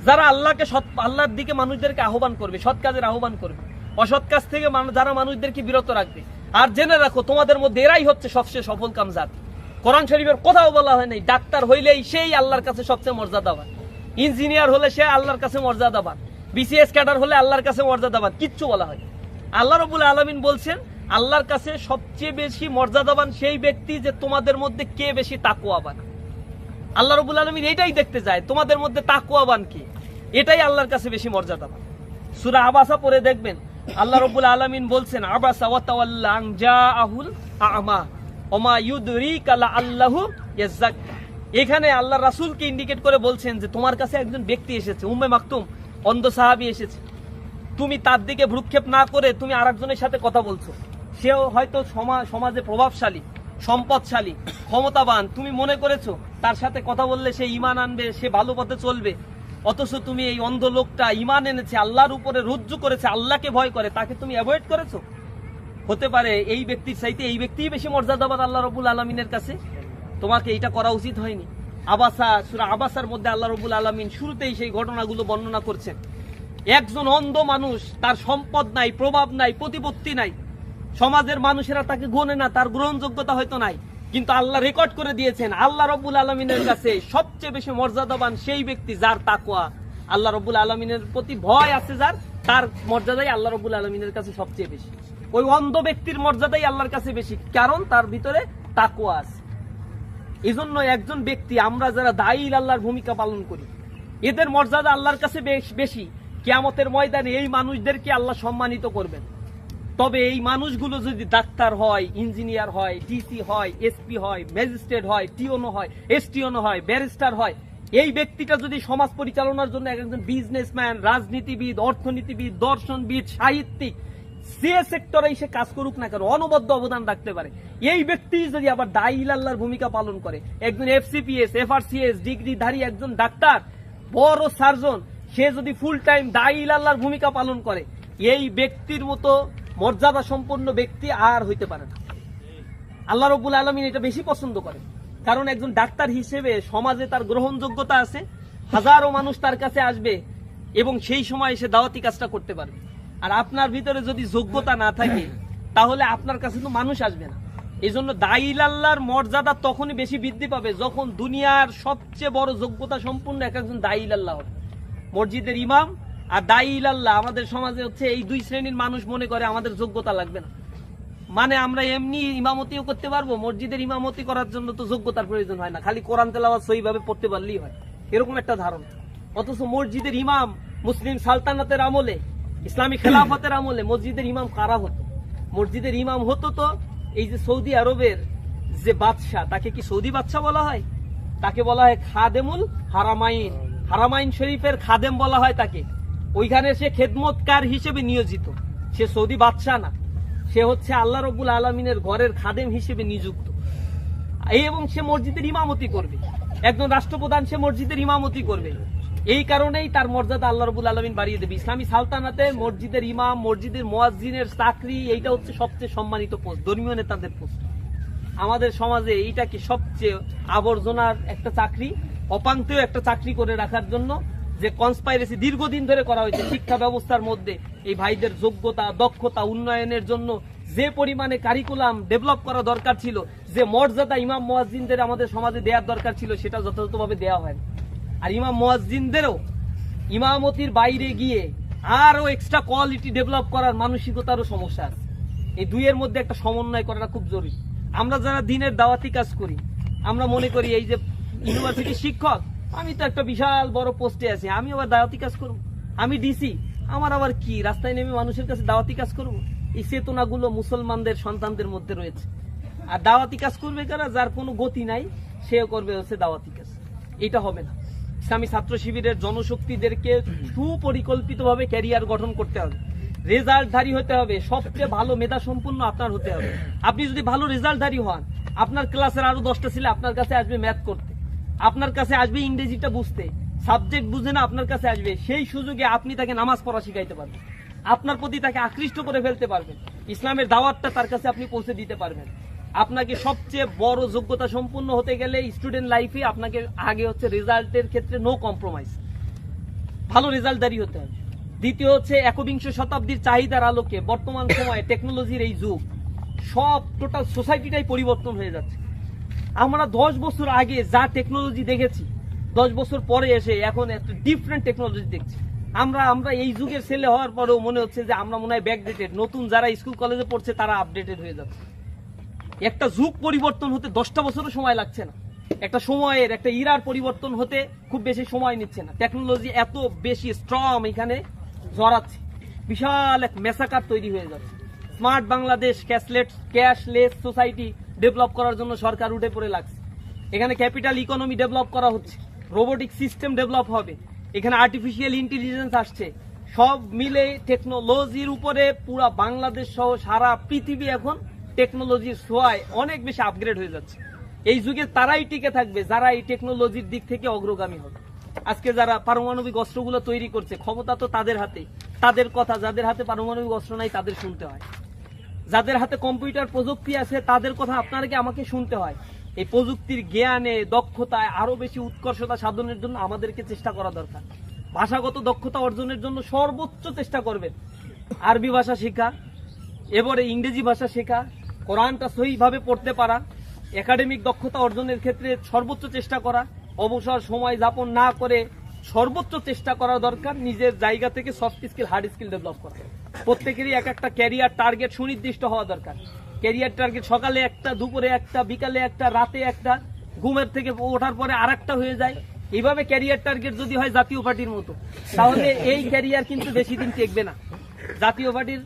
যারা আল্লাহর দিকে মানুষদেরকে আহ্বান করবে, সৎ কাজের আহ্বান করবে, অসৎ কাজ থেকে যারা মানুষদেরকে বিরত রাখবে। আর জেনে রাখো তোমাদের মধ্যে এরাই হচ্ছে সবচেয়ে সফলকাম জাতি। কোরআন শরীফের কোথাও বলা হয় নাই ডাক্তার হইলেই সেই আল্লাহর কাছে সবচেয়ে মর্যাদাবান, ইঞ্জিনিয়ার হলে সে আল্লাহর কাছে মর্যাদাবান, বিসিএস ক্যাডার হলে আল্লাহর কাছে মর্যাদাবান, কিচ্ছু বলা হয়। আল্লাহ রাব্বুল আলামিন বলছেন আল্লাহর কাছে সবচেয়ে বেশি মর্যাদাবান সেই ব্যক্তি যে তোমাদের মধ্যে কে বেশি তাকওয়াবান। আল্লাহ রাব্বুল আলামিন এটাই দেখতে যায়, তোমাদের মধ্যে তাকওয়াবান কে, এটাই আল্লাহর কাছে বেশি মর্যাদাবান। সূরা আবাসা পড়ে দেখবেন আল্লাহ রাব্বুল আলামিন বলছেন, আবাসা ওয়া তাওয়াল্লা আন জাআহুল আ'মা ওমা ইউদরিকা লাআল্লাহু ইয়াযাক্কা। এখানে আল্লাহর রাসূলকে ইন্ডিকেট করে বলছেন যে তোমার কাছে একজন ব্যক্তি এসেছে, উম্মে মাকতুম, অন্ধ সাহাবী এসেছে। তুমি তার দিকে ভ্রুক্ষেপ না করে তুমি আরেকজনের সাথে কথা বলছো। সেও হয়তো সমাজে প্রভাবশালী, সম্পদশালী, ক্ষমতাবান। তুমি মনে করেছো তার সাথে কথা বললে সে ঈমান আনবে, সে ভালো পথে চলবে। অথচ তুমি এই অন্ধ লোকটা ঈমান এনেছে, আল্লাহর উপরে রুজু করেছে, আল্লাহকে ভয় করে, তাকে তুমি অ্যাভয়েড করেছো। হতে পারে এই ব্যক্তির চাইতে এই ব্যক্তিই বেশি মর্যাদাবান আল্লাহ রাব্বুল আলামিনের কাছে। তোমাকে এইটা করা উচিত হয়নি। আবাসা, সূরা আবাসার মধ্যে আল্লাহ রাব্বুল আলামিন শুরুতেই সেই ঘটনাগুলো বর্ণনা করছেন। একজন অন্ধ মানুষ, তার সম্পদ নাই, প্রভাব নাই, প্রতিপত্তি নাই, সমাজের মানুষেরা তাকে গোনে না, তার গ্রহণযোগ্যতা হয়তো নাই, কিন্তু আল্লাহ রেকর্ড করে দিয়েছেন আল্লাহ রাব্বুল আলামিনের কাছে সবচেয়ে বেশি মর্যাদাবান সেই ব্যক্তি যার তাকওয়া, আল্লাহ রাব্বুল আলামিনের প্রতি ভয় আছে যার, তার মর্যাদাই আল্লাহ রাব্বুল আলামিনের কাছে সবচেয়ে বেশি। ওই অন্ধ ব্যক্তির মর্যাদাই আল্লাহর কাছে বেশি, কারণ তার ভিতরে তাকওয়া আছে। এজন্য একজন ব্যক্তি, আমরা যারা দায়ী আল্লাহর ভূমিকা পালন করি, এদের মর্যাদা আল্লাহর কাছে বেশি। কিয়ামতের ময়দানে এই মানুষদেরকে আল্লাহ সম্মানিত করবেন। তবে এই মানুষগুলো যদি ডাক্তার হয়, ইঞ্জিনিয়ার হয়, ডিসি হয়, এসপি হয়, ম্যাজিস্ট্রেট হয়, টিওনো হয়, এসটিওনো হয়, ব্যারিস্টার হয়, এই ব্যক্তিটা যদি সমাজ পরিচালনার জন্য একজন বিজনেসম্যান, রাজনীতিবিদ, অর্থনীতিবিদ, দর্শনবিদ, সাহিত্যিক, যে সেক্টরে সে কাজ করুক না কেন, অনবদ্য অবদান রাখতে পারে। এই ব্যক্তি যদি আবার দায়ী আল্লাহর ভূমিকা পালন করে, একজন এফসিপিএস, এফআরসিএস ডিগ্রিধারী একজন ডাক্তার, বড় সার্জন, সে যদি ফুল টাইম দায়ী আল্লাহর ভূমিকা পালন করে, এই ব্যক্তির মতো মর্যাদা সম্পন্ন ব্যক্তি আর হইতে পারে না। আল্লাহ রাব্বুল আলামিন এটা বেশি পছন্দ করে, কারণ একজন ডাক্তার হিসেবে সমাজে তার গ্রহণযোগ্যতা আছে, হাজারো মানুষ তার কাছে আসবে এবং সেই সময় সে দাওয়াতি কাজটা করতে পারবে। আর আপনার ভিতরে যদি যোগ্যতা না থাকে, তাহলে আপনার কাছে তো মানুষ আসবে না। এই জন্য দায়ী আল্লাহর মর্যাদা তখনই বেশি বৃদ্ধি পাবে যখন দুনিয়ার সবচেয়ে বড় যোগ্যতা সম্পন্ন একজন দায়ী আল্লাহ হবে। মসজিদের ইমাম আর দায়ী আল্লাহ আমাদের সমাজে হচ্ছে এই দুই শ্রেণীর মানুষ মনে করে আমাদের যোগ্যতা লাগবে না, মানে আমরা এমনি ইমামতিও করতে পারবো। মসজিদের ইমামতি করার জন্য তো যোগ্যতার প্রয়োজন হয় না, খালি কোরআন তেলাওয়াত সহিভাবে পড়তে পারলেই হয়, এরকম একটা ধারণা। অথচ মসজিদের ইমাম মুসলিম সালতানাতের আমলে, ইসলামী খেলাফতের আমলে মসজিদের ইমাম কারা হতো? মসজিদের ইমাম হতো তো এই যে সৌদি আরবের যে বাদশাহ, তাকে কি সৌদি বাদশাহ বলা হয়? তাকে বলা হয় খাদেমুল হারামাইন, হারামাইন শরীফের খাদেম বলা হয় তাকে। ওইখানে সে খেদমতকার হিসেবে নিয়োজিত, সে সৌদি বাদশাহ না, সে হচ্ছে আল্লাহ রাব্বুল আলামিনের ঘরের খাদেম হিসেবে নিযুক্ত, এবং সে মসজিদের ইমামতি করবে। একজন রাষ্ট্রপ্রধান, সে মসজিদের ইমামতি করবে। এই কারণেই তার মর্যাদা আল্লাহ রাব্বুল আলামিন বাড়িয়ে দেবে। ইসলামী সালতানাতে মসজিদের ইমাম, মসজিদের মুয়াজ্জিনের চাকরি, এইটা হচ্ছে সবচেয়ে সম্মানিত পোস্ট, ধর্মীয় নেতাদের পোস্ট। আমাদের সমাজে এইটা কি সবচেয়ে আবর্জনার একটা চাকরি, অপাঙ্ক্তেয় একটা চাকরি করে রাখার জন্য যে কনস্পাইরেসি দীর্ঘদিন ধরে করা হয়েছে শিক্ষা ব্যবস্থার মধ্যে। এই ভাইদের যোগ্যতা, দক্ষতা উন্নয়নের জন্য যে পরিমাণে কারিকুলাম ডেভেলপ করা দরকার ছিল, যে মর্যাদা ইমাম মুয়াজ্জিনদের আমাদের সমাজে দেওয়ার দরকার ছিল, সেটা যথাযথভাবে দেওয়া হয়। আর ইমাম মুয়াজ্জিনদেরও ইমামতির বাইরে গিয়ে আরো এক্সট্রা কোয়ালিটি ডেভেলপ করার মানসিকতারও সমস্যা আছে। এই দুইয়ের মধ্যে একটা সমন্বয় করাটা খুব জরুরি। আমরা যারা দিনের দাওয়াতি কাজ করি, আমরা মনে করি এই যে ইউনিভার্সিটি শিক্ষক, আমি তো একটা বিশাল বড় পোস্টে আছি, আমি আবার দাওয়াতি কাজ করবো, আমি ডিসি, আমার আবার কি রাস্তায় নেমে মানুষের কাছে দাওয়াতি কাজ করবো? এই চেতনাগুলো মুসলমানদের সন্তানদের মধ্যে রয়েছে। আর দাওয়াতি কাজ করবে কারা? যার কোনো গতি নাই, সেও করবে হচ্ছে দাওয়াতি কাজ। এটা হবে না। ইসলামী ছাত্র শিবিরের জনশক্তিদেরকে সুপরিকল্পিতভাবে ক্যারিয়ার গঠন করতে হবে, রেজাল্টধারী হতে হবে, সবচেয়ে ভালো মেধা সম্পন্ন আপনার হতে হবে। আপনি যদি ভালো রেজাল্টধারী হন, আপনার ক্লাসের আরো 10টা ছেলে আপনার কাছে আসবে ম্যাথ করতে, আপনার কাছে আসবে ইংরেজিটা বুঝতে, সাবজেক্ট বুঝে না আপনার কাছে আসবে, সেই সুযোগে আপনি তাকে নামাজ পড়া শিখাইতে পারবেন, আপনার প্রতি তাকে আকৃষ্ট করে ফেলতে পারবেন, ইসলামের দাওয়াতটা তার কাছে আপনি পৌঁছে দিতে পারবেন। আপনাকে সবচেয়ে বড় যোগ্যতা সম্পন্ন হতে গেলে স্টুডেন্ট লাইফে আপনাকে আগে হচ্ছে রেজাল্টের ক্ষেত্রে নো কম্প্রোমাইজ, ভালো রেজাল্টদারি হতে হবে। দ্বিতীয় হচ্ছে একবিংশ শতাব্দীর চাহিদার আলোকে বর্তমান সময়ে টেকনোলজির এই যুগ, সব টোটাল সোসাইটিটাই পরিবর্তন হয়ে যাচ্ছে। আমরা 10 বছর আগে যা টেকনোলজি দেখেছি, 10 বছর পরে এসে এখন একটা ডিফারেন্ট টেকনোলজি দেখছি। আমরা এই যুগের ছেলে হওয়ার পরেও মনে হচ্ছে যে আমরা মনে হয় ব্যাকডেটেড, নতুন যারা স্কুল কলেজে পড়ছে তারা আপডেটেড হয়ে যাচ্ছে। একটা যুগ পরিবর্তন হতে 10টা বছরও সময় লাগছে না, একটা সময়ের একটা ইরার পরিবর্তন হতে খুব বেশি সময় নিচ্ছে না। টেকনোলজি এত বেশি স্ট্রং এখানে জড়াচ্ছে, বিশাল এক মেসাকার তৈরি হয়ে যাচ্ছে। Smart Bangladesh, cashless society develop করার জন্য সরকার উঠে পড়ে লাগছে। এখানে ক্যাপিটাল ইকোনমি ডেভেলপ করা হচ্ছে, রোবোটিক সিস্টেম ডেভেলপ হবে, এখানে আর্টিফিশিয়াল ইন্টেলিজেন্স আসছে। সব মিলে টেকনোলজির উপরে পুরা বাংলাদেশ সহ সারা পৃথিবী এখন টেকনোলজির ছোঁয়ায় অনেক বেশি আপগ্রেড হয়ে যাচ্ছে। এই যুগে তারাই টিকে থাকবে যারা এই টেকনোলজির দিক থেকে অগ্রগামী হবে। আজকে যারা পারমাণবিক অস্ত্রগুলো তৈরি করছে, ক্ষমতা তো তাদের হাতে, তাদের কথা, যাদের হাতে পারমাণবিক অস্ত্র নাই তাদের শুনতে হয়, যাদের হাতে কম্পিউটার প্রযুক্তি আছে তাদের কথা আপনাকে আমাকে শুনতে হয়। এই প্রযুক্তির জ্ঞানে, দক্ষতায় আরো বেশি উৎকর্ষতা সাধনের জন্য আমাদেরকে চেষ্টা করা দরকার। ভাষাগত দক্ষতা অর্জনের জন্য সর্বোচ্চ চেষ্টা করবেন। আরবি ভাষা শেখা, এবারে ইংরেজি ভাষা শেখা, কোরআনটা সহিভাবে পড়তে পারা, একাডেমিক দক্ষতা অর্জনের ক্ষেত্রে সর্বোচ্চ চেষ্টা করা, অবসর সময় যাপন না করে সর্বোচ্চ চেষ্টা করা দরকার। নিজের জায়গা থেকে soft skill, hard skill develop করা। প্রত্যেকেরই এক একটা ক্যারিয়ার টার্গেট সুনির্দিষ্ট হওয়া দরকার। ক্যারিয়ার টার্গেট সকালে একটা, দুপুরে একটা, বিকালে একটা, রাতে একটা, ঘুমের থেকে ওঠার পরে আরেকটা হয়ে যায়। এইভাবে ক্যারিয়ার টার্গেট যদি হয় জাতীয় পার্টির মতো, তাহলে এই ক্যারিয়ার কিন্তু বেশি দিন টিকবে না। জাতীয় পার্টির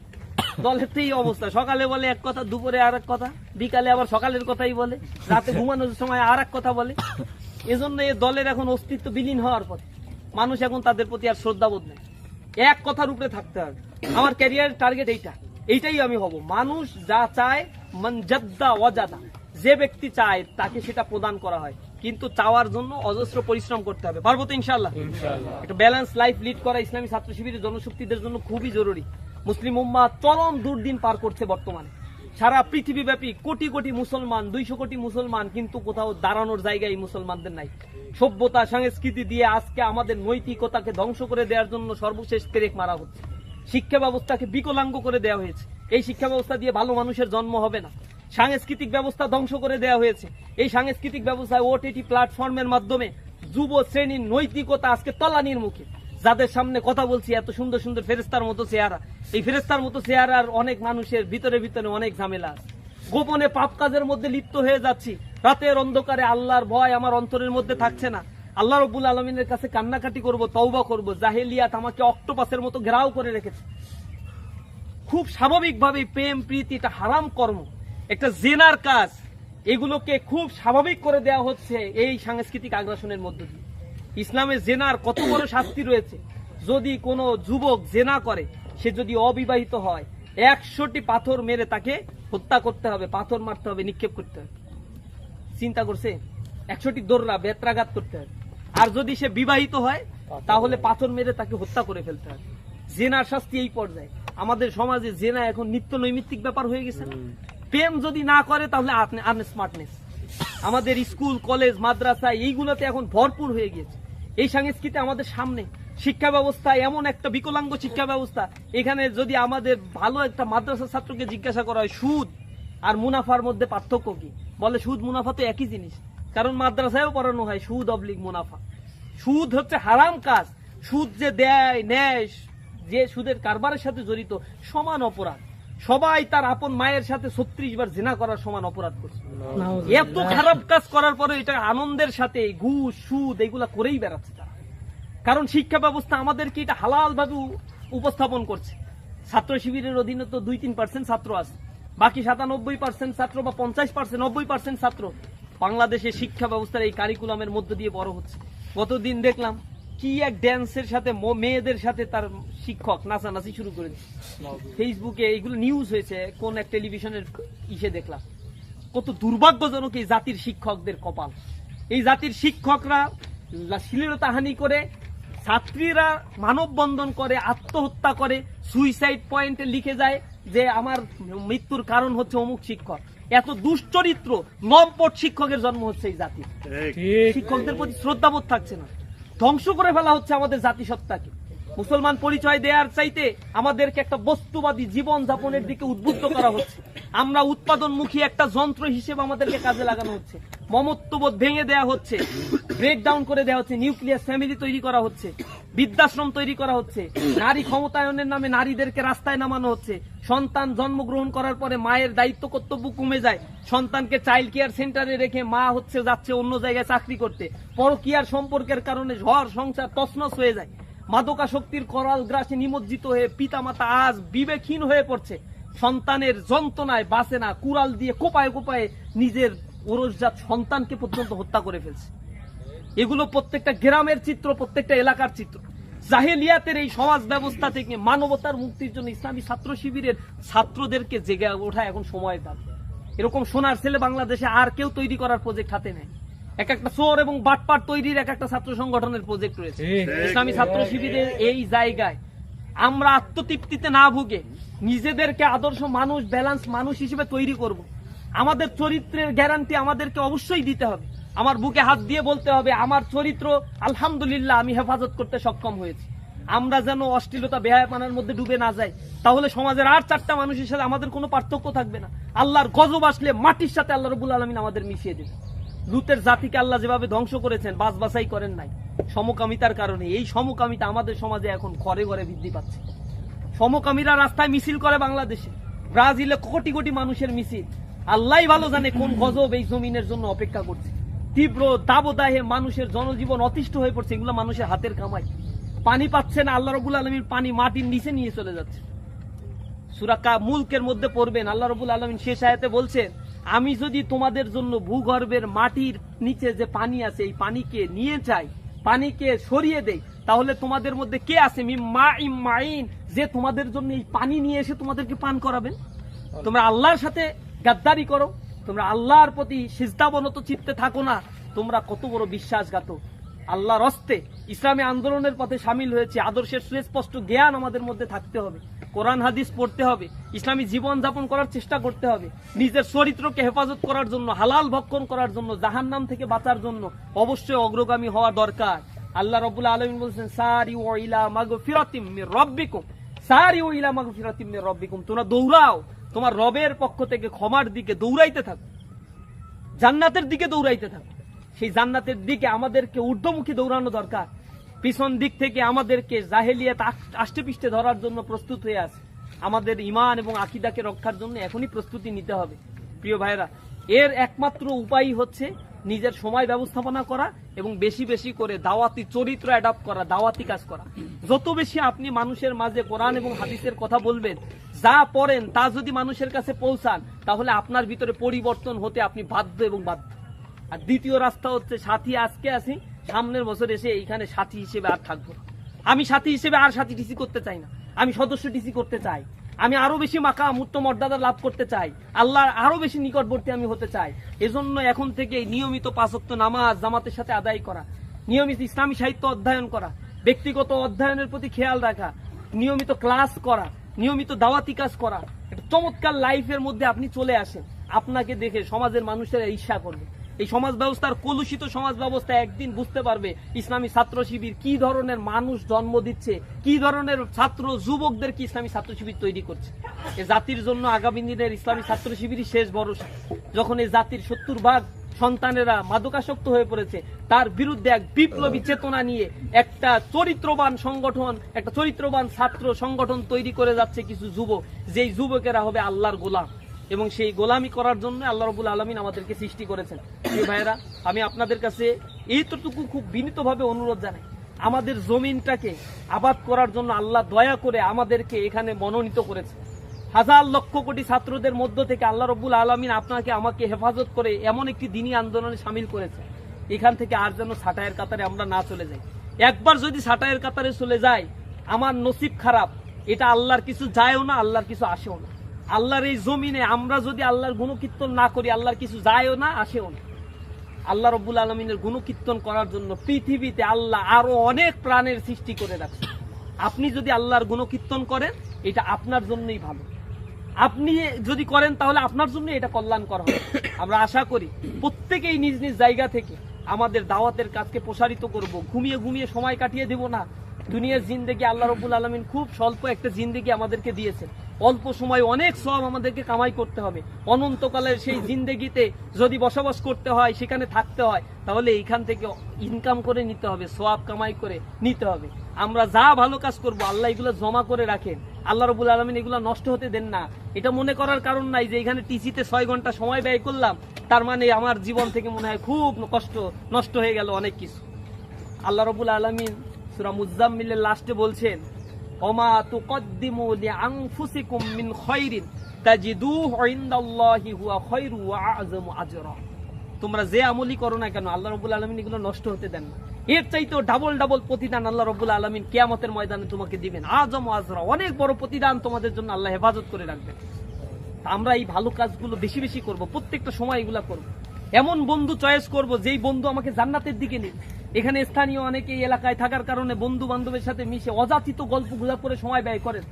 দলের তো এই অবস্থা, সকালে বলে এক কথা, দুপুরে আর এক কথা, বিকালে আবার সকালের কথাই বলে, রাতে ঘুমানোর সময় আর এক কথা বলে। এজন্য এই দলের এখন অস্তিত্ব বিলীন হওয়ার পর মানুষ এখন তাদের প্রতি আর শ্রদ্ধাবোধ নেই। এক কথার উপরে থাকতে হবে, আমার ক্যারিয়ার টার্গেট এইটাই আমি হব। মানুষ যা চায়, মান জাদ্দা ওয়াজাদা, যে ব্যক্তি চায় তাকে সেটা প্রদান করা হয়, কিন্তু চাওয়ার জন্য অজস্র পরিশ্রম করতে হবে। পারবো তো ইনশাআল্লাহ? একটা ব্যালেন্স লাইফ লিড করা ইসলামী ছাত্র শিবিরের জনশক্তিদের জন্য খুবই জরুরি। মুসলিম উম্মাহ চরম দুর্দিন পার করছে বর্তমানে। সারা পৃথিবীব্যাপী কোটি কোটি মুসলমান, 200 কোটি মুসলমান, কিন্তু কোথাও দাঁড়ানোর জায়গায় মুসলমানদের নাই। সভ্যতা সংস্কৃতি দিয়ে আজকে আমাদের নৈতিকতাকে ধ্বংস করে দেওয়ার জন্য সর্বশেষ পেরেক মারা হচ্ছে। শিক্ষা ব্যবস্থাকে বিকলাঙ্গ করে দেওয়া হয়েছে। এই শিক্ষা ব্যবস্থা দিয়ে ভালো মানুষের জন্ম হবে না। সাংস্কৃতিক ব্যবস্থা ধ্বংস করে দেওয়া হয়েছে। এই সাংস্কৃতিক ব্যবস্থায় ওটিটি প্ল্যাটফর্মের মাধ্যমে যুব শ্রেণীর নৈতিকতা আজকে তলানির মুখে। যাদের সামনে কথা বলছি এত সুন্দর সুন্দর ফেরেস্তার মতো চেহারা, এই ফেরেস্তার মতো চেহারার অনেক মানুষের ভিতরে ভিতরে অনেক ঝামেলা আছে। গোপনে পাপ কাজের মধ্যে লিপ্ত হয়ে যাচ্ছি। রাতের অন্ধকারে আল্লাহর ভয় আমার অন্তরের মধ্যে থাকছে না। আল্লাহ রাব্বুল আলামিনের কাছে কান্নাকাটি করব, তওবা করব। জাহেলিয়াত আমাকে অক্টোপাসের মতো ঘেরাও করে রেখেছে। খুব স্বাভাবিকভাবে প্রেম প্রীতি এটা হারাম কর্ম, একটা জেনার কাজ, এগুলোকে খুব স্বাভাবিক করে দেওয়া হচ্ছে এই সাংস্কৃতিক আগ্রাসনের মধ্য দিয়ে। ইসলামে জেনার কত বড় শাস্তি রয়েছে। যদি কোনো যুবক জেনা করে, সে যদি অবিবাহিত হয়, 100টি পাথর মেরে তাকে হত্যা করতে হবে, পাথর মারতে হবে, নিক্ষেপ করতে হবে। চিন্তা করছে? 100টি দোররা বেত্রাঘাত করতে হবে। আর যদি সে বিবাহিত হয়, তাহলে পাথর মেরে তাকে হত্যা করে ফেলতে হবে। জেনার শাস্তি এই পর্যায়ে। আমাদের সমাজে জেনা এখন নিত্য নৈমিত্তিক ব্যাপার হয়ে গেছে। প্রেম যদি না করে তাহলে আনস্মার্টনেস। আমাদের স্কুল, কলেজ, মাদ্রাসা এইগুলোতে এখন ভরপুর হয়ে গিয়েছে। এই সংস্কৃতি আমাদের সামনে। শিক্ষা ব্যবস্থা এমন একটা বিকলাঙ্গ শিক্ষা ব্যবস্থা, এখানে যদি আমাদের ভালো একটা মাদ্রাসা ছাত্রকে জিজ্ঞাসা করা হয় সুদ আর মুনাফার মধ্যে পার্থক্য কি, বলে সুদ মুনাফা তো একই জিনিস। কারণ মাদ্রাসায়ও পড়ানো হয় সুদ অবলিক মুনাফা। সুদ হচ্ছে হারাম কাজ। সুদ যে দেয়, নেয়, যে সুদের কারবারের সাথে জড়িত, সমান অপরাধ। সবাই তার আপন মায়ের সাথে 36 বার জিনা করার সমান অপরাধ করছে। এত খারাপ কাজ করার পরে এটা আনন্দের সাথে ঘুষ সুদ এগুলা করেই বেড়াচ্ছে তারা। কারণ শিক্ষা ব্যবস্থা আমাদেরকে এটা হালাল ভাবে উপস্থাপন করছে। ছাত্র শিবিরের অধীনে তো 2-3% ছাত্র আছে, বাকি 97% ছাত্র বা 50%, 90% ছাত্র বাংলাদেশের শিক্ষা ব্যবস্থার এই কারিকুলামের মধ্য দিয়ে বড় হচ্ছে। গতদিন দেখলাম কি এক ড্যান্সের সাথে মেয়েদের সাথে তার শিক্ষক নাচানাচি শুরু করে দিচ্ছে। ফেসবুকে এইগুলো নিউজ হয়েছে, কোন এক টেলিভিশনের ইসে দেখলাম। কত দুর্ভাগ্যজনক এই জাতির শিক্ষকদের কপাল। এই জাতির শিক্ষকরা শ্লীলতাহানি করে, ছাত্রীরা মানববন্ধন করে, আত্মহত্যা করে, সুইসাইড পয়েন্টে লিখে যায় যে আমার মৃত্যুর কারণ হচ্ছে অমুক শিক্ষক। এত দুশ্চরিত্র লম্পট শিক্ষকের জন্ম হচ্ছে এই জাতি। শিক্ষকদের প্রতি শ্রদ্ধাবোধ থাকছে না, ধ্বংস করে ফেলা হচ্ছে আমাদের জাতিসত্তাকে। মুসলমান পরিচয় দেওয়ার চাইতে আমাদেরকে একটা বস্তুবাদী জীবন যাপনের দিকে উদ্বুদ্ধ করা হচ্ছে। আমরা উৎপাদনমুখী একটা যন্ত্র হিসেবে আমাদেরকে কাজে লাগানো হচ্ছে। মমত্ববোধ ভেঙে দেওয়া হচ্ছে, ব্রেকডাউন করে দেওয়া হচ্ছে, নিউক্লিয়ার ফ্যামিলি তৈরি করা হচ্ছে, বৃদ্ধাশ্রম তৈরি করা হচ্ছে, নারী ক্ষমতায়নের নামে নারীদেরকে রাস্তায় নামানো হচ্ছে। সন্তান জন্মগ্রহণ করার পরে মায়ের দায়িত্ব কর্তব্য কমে যায়, সন্তানকে চাইল্ড কেয়ার সেন্টারে রেখে মা যাচ্ছে অন্য জায়গায় চাকরি করতে। পরকীয়ার সম্পর্কের কারণে ঘর সংসার তছনছ হয়ে যায়। মাদকাসক্তির করাল গ্রাসে নিমজ্জিত হয়ে পিতামাতা আজ বিবেকহীন হয়ে পড়ছে। সন্তানের যন্ত্রণায় বাঁচে না, কুড়াল দিয়ে কোপায় কোপায় নিজের ওরসজাত সন্তানকে পর্যন্ত হত্যা করে ফেলছে। এগুলো প্রত্যেকটা গ্রামের চিত্র, প্রত্যেকটা এলাকার চিত্র। জাহেলিয়াতের এই সমাজ ব্যবস্থা থেকে মানবতার মুক্তির জন্য ইসলামী ছাত্র শিবিরের ছাত্রদেরকে জেগে ওঠা এখন সময়ের দাবি। এরকম সোনার ছেলে বাংলাদেশে আর কেউ তৈরি করার প্রজেক্ট হাতে নেয়। এক একটা চোর এবং বাটপাট তৈরির এক একটা ছাত্র সংগঠনের প্রজেক্ট রয়েছে। ইসলামী ছাত্র শিবিরের এই জায়গায় আমরা আত্মতৃপ্তিতে না ভুগে নিজেদেরকে আদর্শ মানুষ, ব্যালেন্স মানুষ হিসেবে তৈরি করব। আমাদের চরিত্রের গ্যারান্টি আমাদেরকে অবশ্যই দিতে হবে। আমার বুকে হাত দিয়ে বলতে হবে আমার চরিত্র আলহামদুলিল্লাহ আমি হেফাজত করতে সক্ষম হয়েছি। আমরা যেন অশ্লীলতা বেহায়াপনার মধ্যে ডুবে না যাই, তাহলে সমাজের আর 4টা মানুষের সাথে আমাদের কোনো পার্থক্য থাকবে না। আল্লাহর গজব আসলে মাটির সাথে আল্লাহ রাব্বুল আলামিন আমাদের মিশিয়ে দেবে। লুতের জাতিকে আল্লাহ যেভাবে ধ্বংস করেছেন, বাছবাছাই করেন নাই সমকামিতার কারণে। এই সমকামিতা আমাদের সমাজে এখন ঘরে ঘরে বৃদ্ধি পাচ্ছে। সমকামীরা রাস্তায় মিছিল করে বাংলাদেশে, ব্রাজিলে কোটি কোটি মানুষের মিছিল। আল্লাহ ভালো জানে কোন গজব এই জমিনের জন্য অপেক্ষা করছে। তীব্র দাবদাহে মানুষের জনজীবন অতিষ্ঠ হয়ে পড়ছে। এগুলো মানুষের হাতের কামাই। পানি পাচ্ছে না, আল্লাহ রাব্বুল আলামিন পানি মাটির নিচে নিয়ে চলে যাচ্ছে। সূরা মুলকের মধ্যে পড়বেন, আল্লাহ রাব্বুল আলামিন শেষ আয়াতে বলছেন আমি যদি তোমাদের জন্য ভূগর্ভের মাটির নিচে যে পানি আছে এই পানিকে নিয়ে যাই, পানিকে সরিয়ে দেই, তাহলে তোমাদের মধ্যে কে আছে মাইন যে তোমাদের জন্য এই পানি নিয়ে এসে তোমাদেরকে পান করাবেন? তোমরা আল্লাহর সাথে গাদ্দারি করো, তোমরা আল্লাহর প্রতি সিজদাবনত চিত্তে থাকো না। তোমরা কত বড় বিশ্বাসঘাতক। আল্লাহর হস্তে ইসলামী আন্দোলনের পথে সামিল হয়েছে। আদর্শের সুস্পষ্ট জ্ঞান আমাদের মধ্যে থাকতে হবে, কোরআন হাদিস পড়তে হবে, ইসলামী জীবন যাপন করার চেষ্টা করতে হবে। নিজের চরিত্রকে হেফাজত করার জন্য, হালাল ভক্ষণ করার জন্য, জাহান্নাম থেকে বাঁচার জন্য অবশ্যই অগ্রগামী হওয়া দরকার। আল্লাহ রাব্বুল আলামিন বলেছেন সারিউ ইলা মাগফিরাতিম মির রাব্বিকুম, সারিউ ইলা মাগফিরাতিম মির রাব্বিকুম। তোমরা দৌড়াও তোমার রবের পক্ষ থেকে ক্ষমার দিকে, দৌড়াইতে থাকো, জান্নাতের দিকে দৌড়াইতে থাকো। সেই জান্নাতের দিকে আমাদেরকে ঊর্ধ্বমুখী দৌড়ানো দরকার। পিছন দিক থেকে আমাদেরকে জাহেলিয়াত আষ্টে পিষ্টে ধরার জন্য প্রস্তুত হয়ে আছে। আমাদের ঈমান এবং আকীদাকে রক্ষার জন্য এখনই প্রস্তুতি নিতে হবে। প্রিয় ভাইরা, এর একমাত্র উপায় হচ্ছে নিজের সময় ব্যবস্থাপনা করা এবং বেশি বেশি করে দাওয়াতি চরিত্র অ্যাডাপ্ট করা, দাওয়াতি কাজ করা। যত বেশি আপনি মানুষের মাঝে কোরআন এবং হাদিসের কথা বলবেন, যা পড়েন তা যদি মানুষের কাছে পৌঁছান, তাহলে আপনার ভিতরে পরিবর্তন হতে আপনি বাধ্য এবং বাধ্য। আর দ্বিতীয় রাস্তা হচ্ছে সাথী আজকে আসি, সামনের বছর এসে এইখানে সাথী হিসেবে আর থাকবো না। আমি সাথী হিসেবে আর সাথী টিসি করতে চাই না, আমি সদস্য টিসি করতে চাই। আমি আরো বেশি মাকাম উচ্চ মর্যাদা লাভ করতে চাই, আল্লাহর আরো বেশি নিকটবর্তী আমি হতে চাই। এজন্য এখন থেকে নিয়মিত 5 ওয়াক্ত নামাজ জামাতের সাথে আদায় করা, নিয়মিত ইসলামী সাহিত্য অধ্যয়ন করা, ব্যক্তিগত অধ্যয়নের প্রতি খেয়াল রাখা, নিয়মিত ক্লাস করা, নিয়মিত দাওয়াতি কাজ করা, একটা চমৎকার লাইফের মধ্যে আপনি চলে আসেন। আপনাকে দেখে সমাজের মানুষেরা ঈর্ষা করবে। এই সমাজ ব্যবস্থার কলুষিত সমাজ ব্যবস্থা একদিন বুঝতে পারবে ইসলামী ছাত্র শিবির কি ধরনের মানুষ জন্ম দিচ্ছে, কি ধরনের ছাত্র যুবকদের কি ইসলামী ছাত্র শিবির তৈরি করছে। এই জাতির জন্য আগামী দিনের ইসলামী ছাত্র শিবিরই শেষ ভরসা। যখন এই জাতির 70% সন্তানেরা মাদকাসক্ত হয়ে পড়েছে, তার বিরুদ্ধে এক বিপ্লবী চেতনা নিয়ে একটা চরিত্রবান সংগঠন, একটা চরিত্রবান ছাত্র সংগঠন তৈরি করে যাচ্ছে কিছু যুবক, যেই যুবকেরা হবে আল্লাহর গোলাম, এবং সেই গোলামি করার জন্য আল্লাহ রাব্বুল আলামিন আমাদেরকে সৃষ্টি করেছেন। এই ভাইয়েরা, আমি আপনাদের কাছে এইটুকু খুব বিনীতভাবে অনুরোধ জানাই, আমাদের জমিনটাকে আবাদ করার জন্য আল্লাহ দয়া করে আমাদেরকে এখানে মনোনীত করেছে। হাজার লক্ষ কোটি ছাত্রদের মধ্য থেকে আল্লাহ রাব্বুল আলামিন আপনাকে আমাকে হেফাজত করে এমন একটি দ্বীনি আন্দোলনে শামিল করেছে, এখান থেকে আর যেন ছাঁটাইয়ের কাতারে আমরা না চলে যাই। একবার যদি ছাঁটাইয়ের কাতারে চলে যাই, আমার নসিব খারাপ, এটা আল্লাহর কিছু যায়ও না, আল্লাহর কিছু আসেও না। আল্লাহর এই জমিনে আমরা যদি আল্লাহর গুণকীর্তন না করি, আল্লাহর কিছু যায়ও না, আসেও না। আল্লাহ রাব্বুল আলামিনের গুণকীর্তন করার জন্য পৃথিবীতে আল্লাহ আরো অনেক প্রাণের সৃষ্টি করে রাখছে। আপনি যদি আল্লাহর গুণকীর্তন করেন, এটা আপনার জন্যই ভালো। আপনি যদি করেন তাহলে আপনার জন্য এটা কল্যাণকর হবে। আমরা আশা করি প্রত্যেকেই নিজ নিজ জায়গা থেকে আমাদের দাওয়াতের কাজকে প্রসারিত করব। ঘুমিয়ে ঘুমিয়ে সময় কাটিয়ে দেব না। দুনিয়ার জিন্দেগি আল্লাহ রাব্বুল আলামিন খুব স্বল্প একটা জিন্দেগি আমাদেরকে দিয়েছেন, অল্প সময় অনেক সওয়াব আমাদেরকে কামাই করতে হবে। অনন্তকালের সেই জিন্দেগিতে যদি বসবাস করতে হয়, সেখানে থাকতে হয়, তাহলে এইখান থেকে ইনকাম করে নিতে হবে, সওয়াব কামাই করে নিতে হবে। আমরা যা ভালো কাজ করব আল্লাহ এগুলো জমা করে রাখেন, আল্লাহ রাব্বুল আলামিন এগুলো নষ্ট হতে দেন না। এটা মনে করার কারণ নাই যে এখানে টিসিতে 6 ঘন্টা সময় ব্যয় করলাম, তার মানে আমার জীবন থেকে মনে হয় খুব কষ্ট নষ্ট হয়ে গেল অনেক কিছু। আল্লাহ রাব্বুল আলামিন সূরা মুজাম্মিলের লাস্টে বলছেন, ওমা তুকদ্দিমু লিআনফুসিকুম মিন খায়রিন তাজিদুহু ইনদাল্লাহি হুয়া খায়রু ওয়া আযমু আজরা। তোমরা যে আমলই করো না কেন, আল্লাহ রাব্বুল আলামিন এগুলো নষ্ট হতে দেন না। এর চাইতেও ডাবল ডাবল প্রতিদান আল্লাহ রাব্বুল আলামিন কিয়ামতের ময়দানে তোমাকে দিবেন। আযমু আজরা, অনেক বড় প্রতিদান তোমাদের জন্য আল্লাহ হেফাজত করে রাখবেন। আমরা এই ভালো কাজগুলো বেশি বেশি করব, প্রত্যেকটা সময় এগুলা করব। এমন বন্ধু চয়েস করব যেই বন্ধু আমাকে জান্নাতের দিকে নিয়ে। এখানে স্থানীয় অনেকে এই এলাকায় থাকার কারণে বন্ধু বান্ধবের সাথে মিশে অযাচিত গল্প গুজব করে সময় ব্যয় করেন।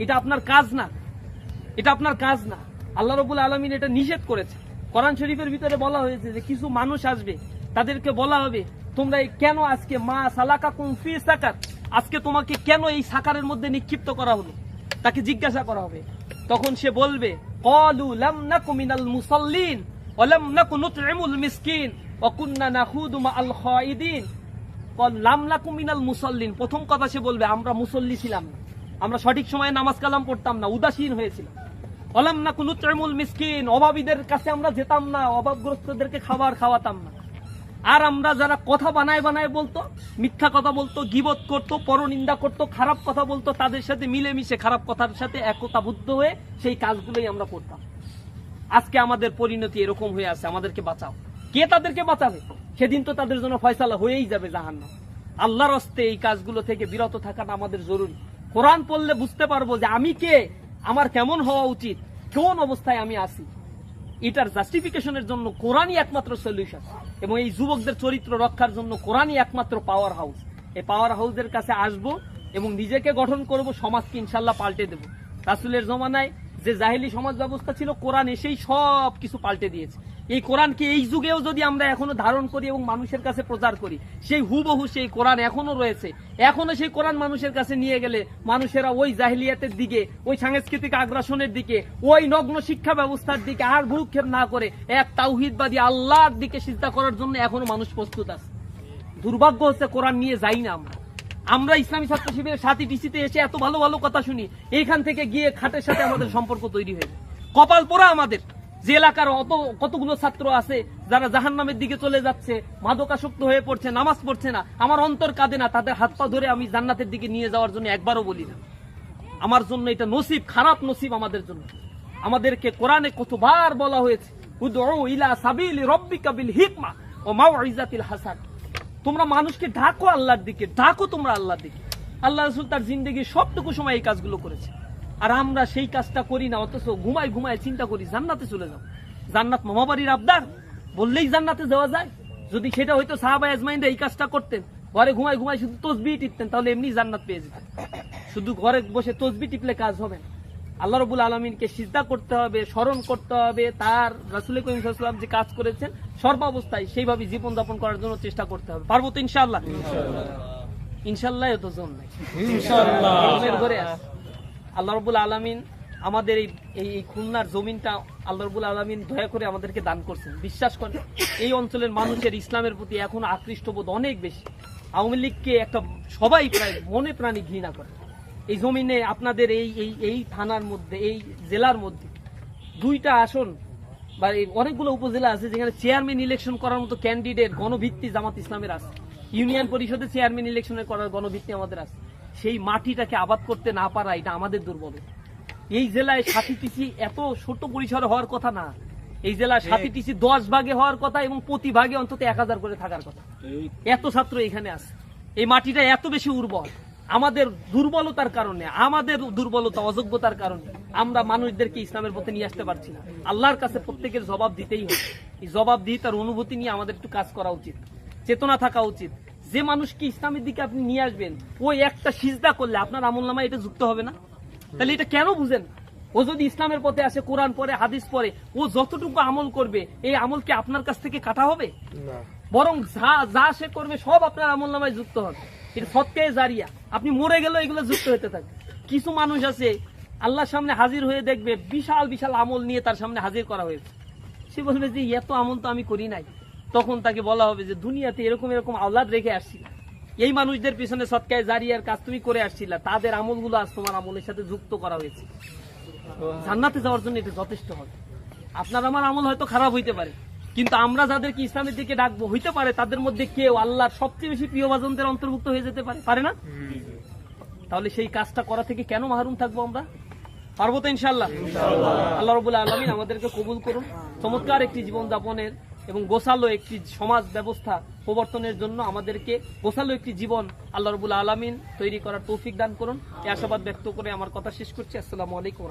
এটা আপনার কাজ না, এটা আপনার কাজ না। আল্লাহ রাব্বুল আলামিন এটা নিষেধ করেছে। কোরআন শরীফের ভিতরে বলা হয়েছে যে কিছু মানুষ আসবে, তাদেরকে বলা হবে তোমরা কেন আজকে মা সালাকাকুম ফি সাকার, আজকে তোমাকে কেন এই সাকারের মধ্যে নিক্ষিপ্ত করা হলো, তাকে জিজ্ঞাসা করা হবে। তখন সে বলবে ক্বালু লাম নাকু মিনাল মুসাল্লিন ওয়া লাম নাকু নুতইমুল মিসকিন ওয়া কুননা নাখুদু মাআল খায়িদিন। লাম নাকু মিনাল মুসাল্লিন, প্রথম কথা সে বলবে আমরা মুসল্লি ছিলাম না, আমরা সঠিক সময়ে নামাজ কালাম পড়তাম না, উদাসীন হয়েছিলাম। ওয়া লাম নাকু নুতইমুল মিসকিন, অভাবীদের কাছে আমরা যেতাম না, অভাবগ্রস্তদেরকে খাবার খাওয়াতাম না। আর আমরা যারা কথা বানায় বানায় বলতো, মিথ্যা কথা বলতো, গীবত করতো, পরনিন্দা করতো, খারাপ কথা বলতো, তাদের সাথে মিলেমিশে খারাপ কথার সাথে একতাবদ্ধ হয়ে সেই কাজগুলোই আমরা করতাম। আজকে আমাদের পরিণতি এরকম হয়ে আছে। আমাদেরকে বাঁচাও। কে তাদেরকে বাঁচাবে? সেদিন তো তাদের জন্য ফয়সালা হয়েই যাবে জাহান্নাম। আল্লাহর হস্তে এই কাজগুলো থেকে বিরত থাকাটা আমাদের জরুরি। কোরআন পড়লে বুঝতে পারবো যে আমি কে, আমার কেমন হওয়া উচিত, কোন অবস্থায় আমি আছি। এটার জাস্টিফিকেশনের জন্য কোরআনই একমাত্র সলিউশন, এবং এই যুবকদের চরিত্র রক্ষার জন্য কোরআনই একমাত্র পাওয়ার হাউস। এই পাওয়ার হাউসের কাছে আসবো এবং নিজেকে গঠন করব, সমাজকে ইনশাল্লাহ পাল্টে দেব। রাসূলের জমানায় যে জাহেলি সমাজ ব্যবস্থা ছিল, কোরআন এসেই সব কিছু পাল্টে দিয়েছে। এই কোরআনকে এই যুগেও যদি আমরা এখনো ধারণ করি এবং মানুষের কাছে প্রচার করি, সেই হুবহু সেই কোরআন এখনো রয়েছে। এখনো সেই কোরআন মানুষের কাছে নিয়ে গেলে মানুষেরা ওই জাহিলিয়াতের দিকে, ওই সাংস্কৃতিক আগ্রাসনের দিকে, ওই নগ্ন শিক্ষা ব্যবস্থার দিকে আর ভ্রুক্ষেপ না করে এক তাওহীদবাদী আল্লাহর দিকে সিজদা করার জন্য এখনো মানুষ প্রস্তুত আছে। দুর্ভাগ্য হচ্ছে কোরআন নিয়ে যাই না আমরা ইসলামী ছাত্র শিবিরের সাথী টিসিতে এসে এত ভালো ভালো কথা শুনি, এইখান থেকে গিয়ে খাটের সাথে আমাদের সম্পর্ক তৈরি হয়ে যায়। কপাল পোড়া আমাদের যে এলাকার কতগুলো ছাত্র আছে যারা জাহান্নামের দিকে চলে যাচ্ছে, মাদকাসক্ত হয়ে পড়ছে, নামাজ পড়ছে না, আমার অন্তর কাঁদে না। তাদের হাত পা ধরে আমি জান্নাতের দিকে নিয়ে যাওয়ার জন্য একবারও বলি না। আমার জন্য এটা নসিব, খারাপ নসিব আমাদের জন্য। আমাদেরকে কোরআনে কতবার বলা হয়েছে, উদউ ইলা সাবিলি রাব্বিকা বিল হিকমা ওয়া মাউইজাতিল হাসান। তোমরা মানুষকে ডাকো আল্লাহর দিকে, ডাকো তোমরা আল্লাহর দিকে। আল্লাহ রাসূল তার জিন্দেগির সবটুকু সময় এই কাজগুলো করেছে, আর আমরা সেই কাজটা করি না। অথচ ঘুমায় ঘুমায় চিন্তা করি জান্নাতে চলে যাও, জান্নাত মামাবাড়ির আবদার, বললেই জান্নাতে যাওয়া যায়। যদি সেটা হয়তো সাহাবা আজমাইনরা এই কাজটা করতেন, ঘরে ঘুমায় ঘুমায় শুধু তসবিহ টিপতেন, তাহলে এমনি জান্নাত পেয়ে যেতেন। শুধু ঘরে বসে তসবিহ টিপলে কাজ হবে না। আল্লাহ রাব্বুল আলামিনকে সিজদা করতে হবে, স্মরণ করতে হবে, তার রাসূল করিম সাল্লাল্লাহু আলাইহি ওয়াসাল্লাম যে কাজ করেছেন সর্বাবস্থায় সেইভাবে জীবন যাপন করার জন্য চেষ্টা করতে হবে। পারবো তো ইনশাআল্লাহ? ইনশাআল্লাহ। এত জন নাই, ইনশাআল্লাহ। আল্লাহ রাব্বুল আলামিন আমাদের এই খুলনার জমিনটা আল্লাহ রাব্বুল আলামিন দয়া করে আমাদেরকে দান করছেন। বিশ্বাস করেন এই অঞ্চলের মানুষের ইসলামের প্রতি এখন আকৃষ্ট বোধ অনেক বেশি। আওয়ামী লীগকে একটা সবাই প্রায় মনে প্রাণে ঘৃণা করে। এই জমিনে আপনাদের এই থানার মধ্যে, এই জেলার মধ্যে 2টা আসন বা অনেকগুলো উপজেলা আছে যেখানে চেয়ারম্যান ইলেকশন করার মতো ক্যান্ডিডেট গণভিত্তি জামাত ইসলামের আছে। ইউনিয়ন পরিষদে চেয়ারম্যান ইলেকশনে করার গণভিত্তি আমাদের আছে। সেই মাটিটাকে আবাদ করতে না পারা এটা আমাদের দুর্বলতা। এই জেলায় 60 টিসি এত ছোট পরিসরে হওয়ার কথা না। এই জেলায় 60 টিসি 10 ভাগে হওয়ার কথা এবং প্রতি ভাগে অন্তত 1000 করে থাকার কথা। এত ছাত্র এখানে আছে। এই মাটিটা এত বেশি উর্বর। আমাদের দুর্বলতার কারণে, আমাদের দুর্বলতা অযোগ্যতার কারণে আমরা মানুষদেরকে ইসলামের পথে নিয়ে আসতে পারছি না। আল্লাহর কাছে প্রত্যেকের জবাব দিতেই হবে। এই জবাব দিয়ে তার অনুভূতি নিয়ে আমাদের একটু কাজ করা উচিত, চেতনা থাকা উচিত। যে মানুষকে ইসলামের দিকে আপনি নিয়ে আসবেন, ওই একটা সিজদা করলে আপনার আমলনামায় এটা যুক্ত হবে না? তাহলে এটা কেন বুঝেন? ও যদি ইসলামের পথে আসে, কোরআন পড়ে, হাদিস পড়ে, ও যতটুকু আমল করবে এই আমলকে আপনার কাছ থেকে কাটা হবে? বরং যা সে করবে সব আপনার আমলনামায় যুক্ত হবে। এটা সৎকায়ে জারিয়া। আপনি মরে গেলেও এগুলো যুক্ত হতে থাকে। কিছু মানুষ আছে আল্লাহর সামনে হাজির হয়ে দেখবে বিশাল বিশাল আমল নিয়ে তার সামনে হাজির করা হয়েছে। সে বলবে যে এত আমল তো আমি করি নাই। তখন তাকে বলা হবে যে দুনিয়াতে এরকম এরকম আওলাদ রেখে আসছি। এই মানুষদের পিছনে সৎকায়ে জারিয়ার কাজ তুমি করে আসছিলা, তাদের আমলগুলো আজ তোমার আমলের সাথে যুক্ত করা হয়েছে। জান্নাতে যাওয়ার জন্য এটা যথেষ্ট হবে। আপনার আমার আমল হয়তো খারাপ হইতে পারে, কিন্তু আমরা যাদেরকে ইসলামের দিকে ডাকবো, হইতে পারে তাদের মধ্যে কেউ আল্লাহর সবচেয়ে বেশি প্রিয় ভাজনদের অন্তর্ভুক্ত হয়ে যেতে পারে, পারে না? তাহলে সেই কাজটা করা থেকে কেন মাহরুম থাকবো আমরা? পারবো তো ইনশাআল্লাহ। আল্লাহ রাব্বুল আলামিন আমাদেরকে কবুল করুন। চমৎকার একটি জীবন যাপনের এবং গোছালো একটি সমাজ ব্যবস্থা প্রবর্তনের জন্য আমাদেরকে গোছালো একটি জীবন আল্লাহ রাব্বুল আলামিন তৈরি করার তৌফিক দান করুন। এই আশাবাদ ব্যক্ত করে আমার কথা শেষ করছি। আসসালামু আলাইকুম।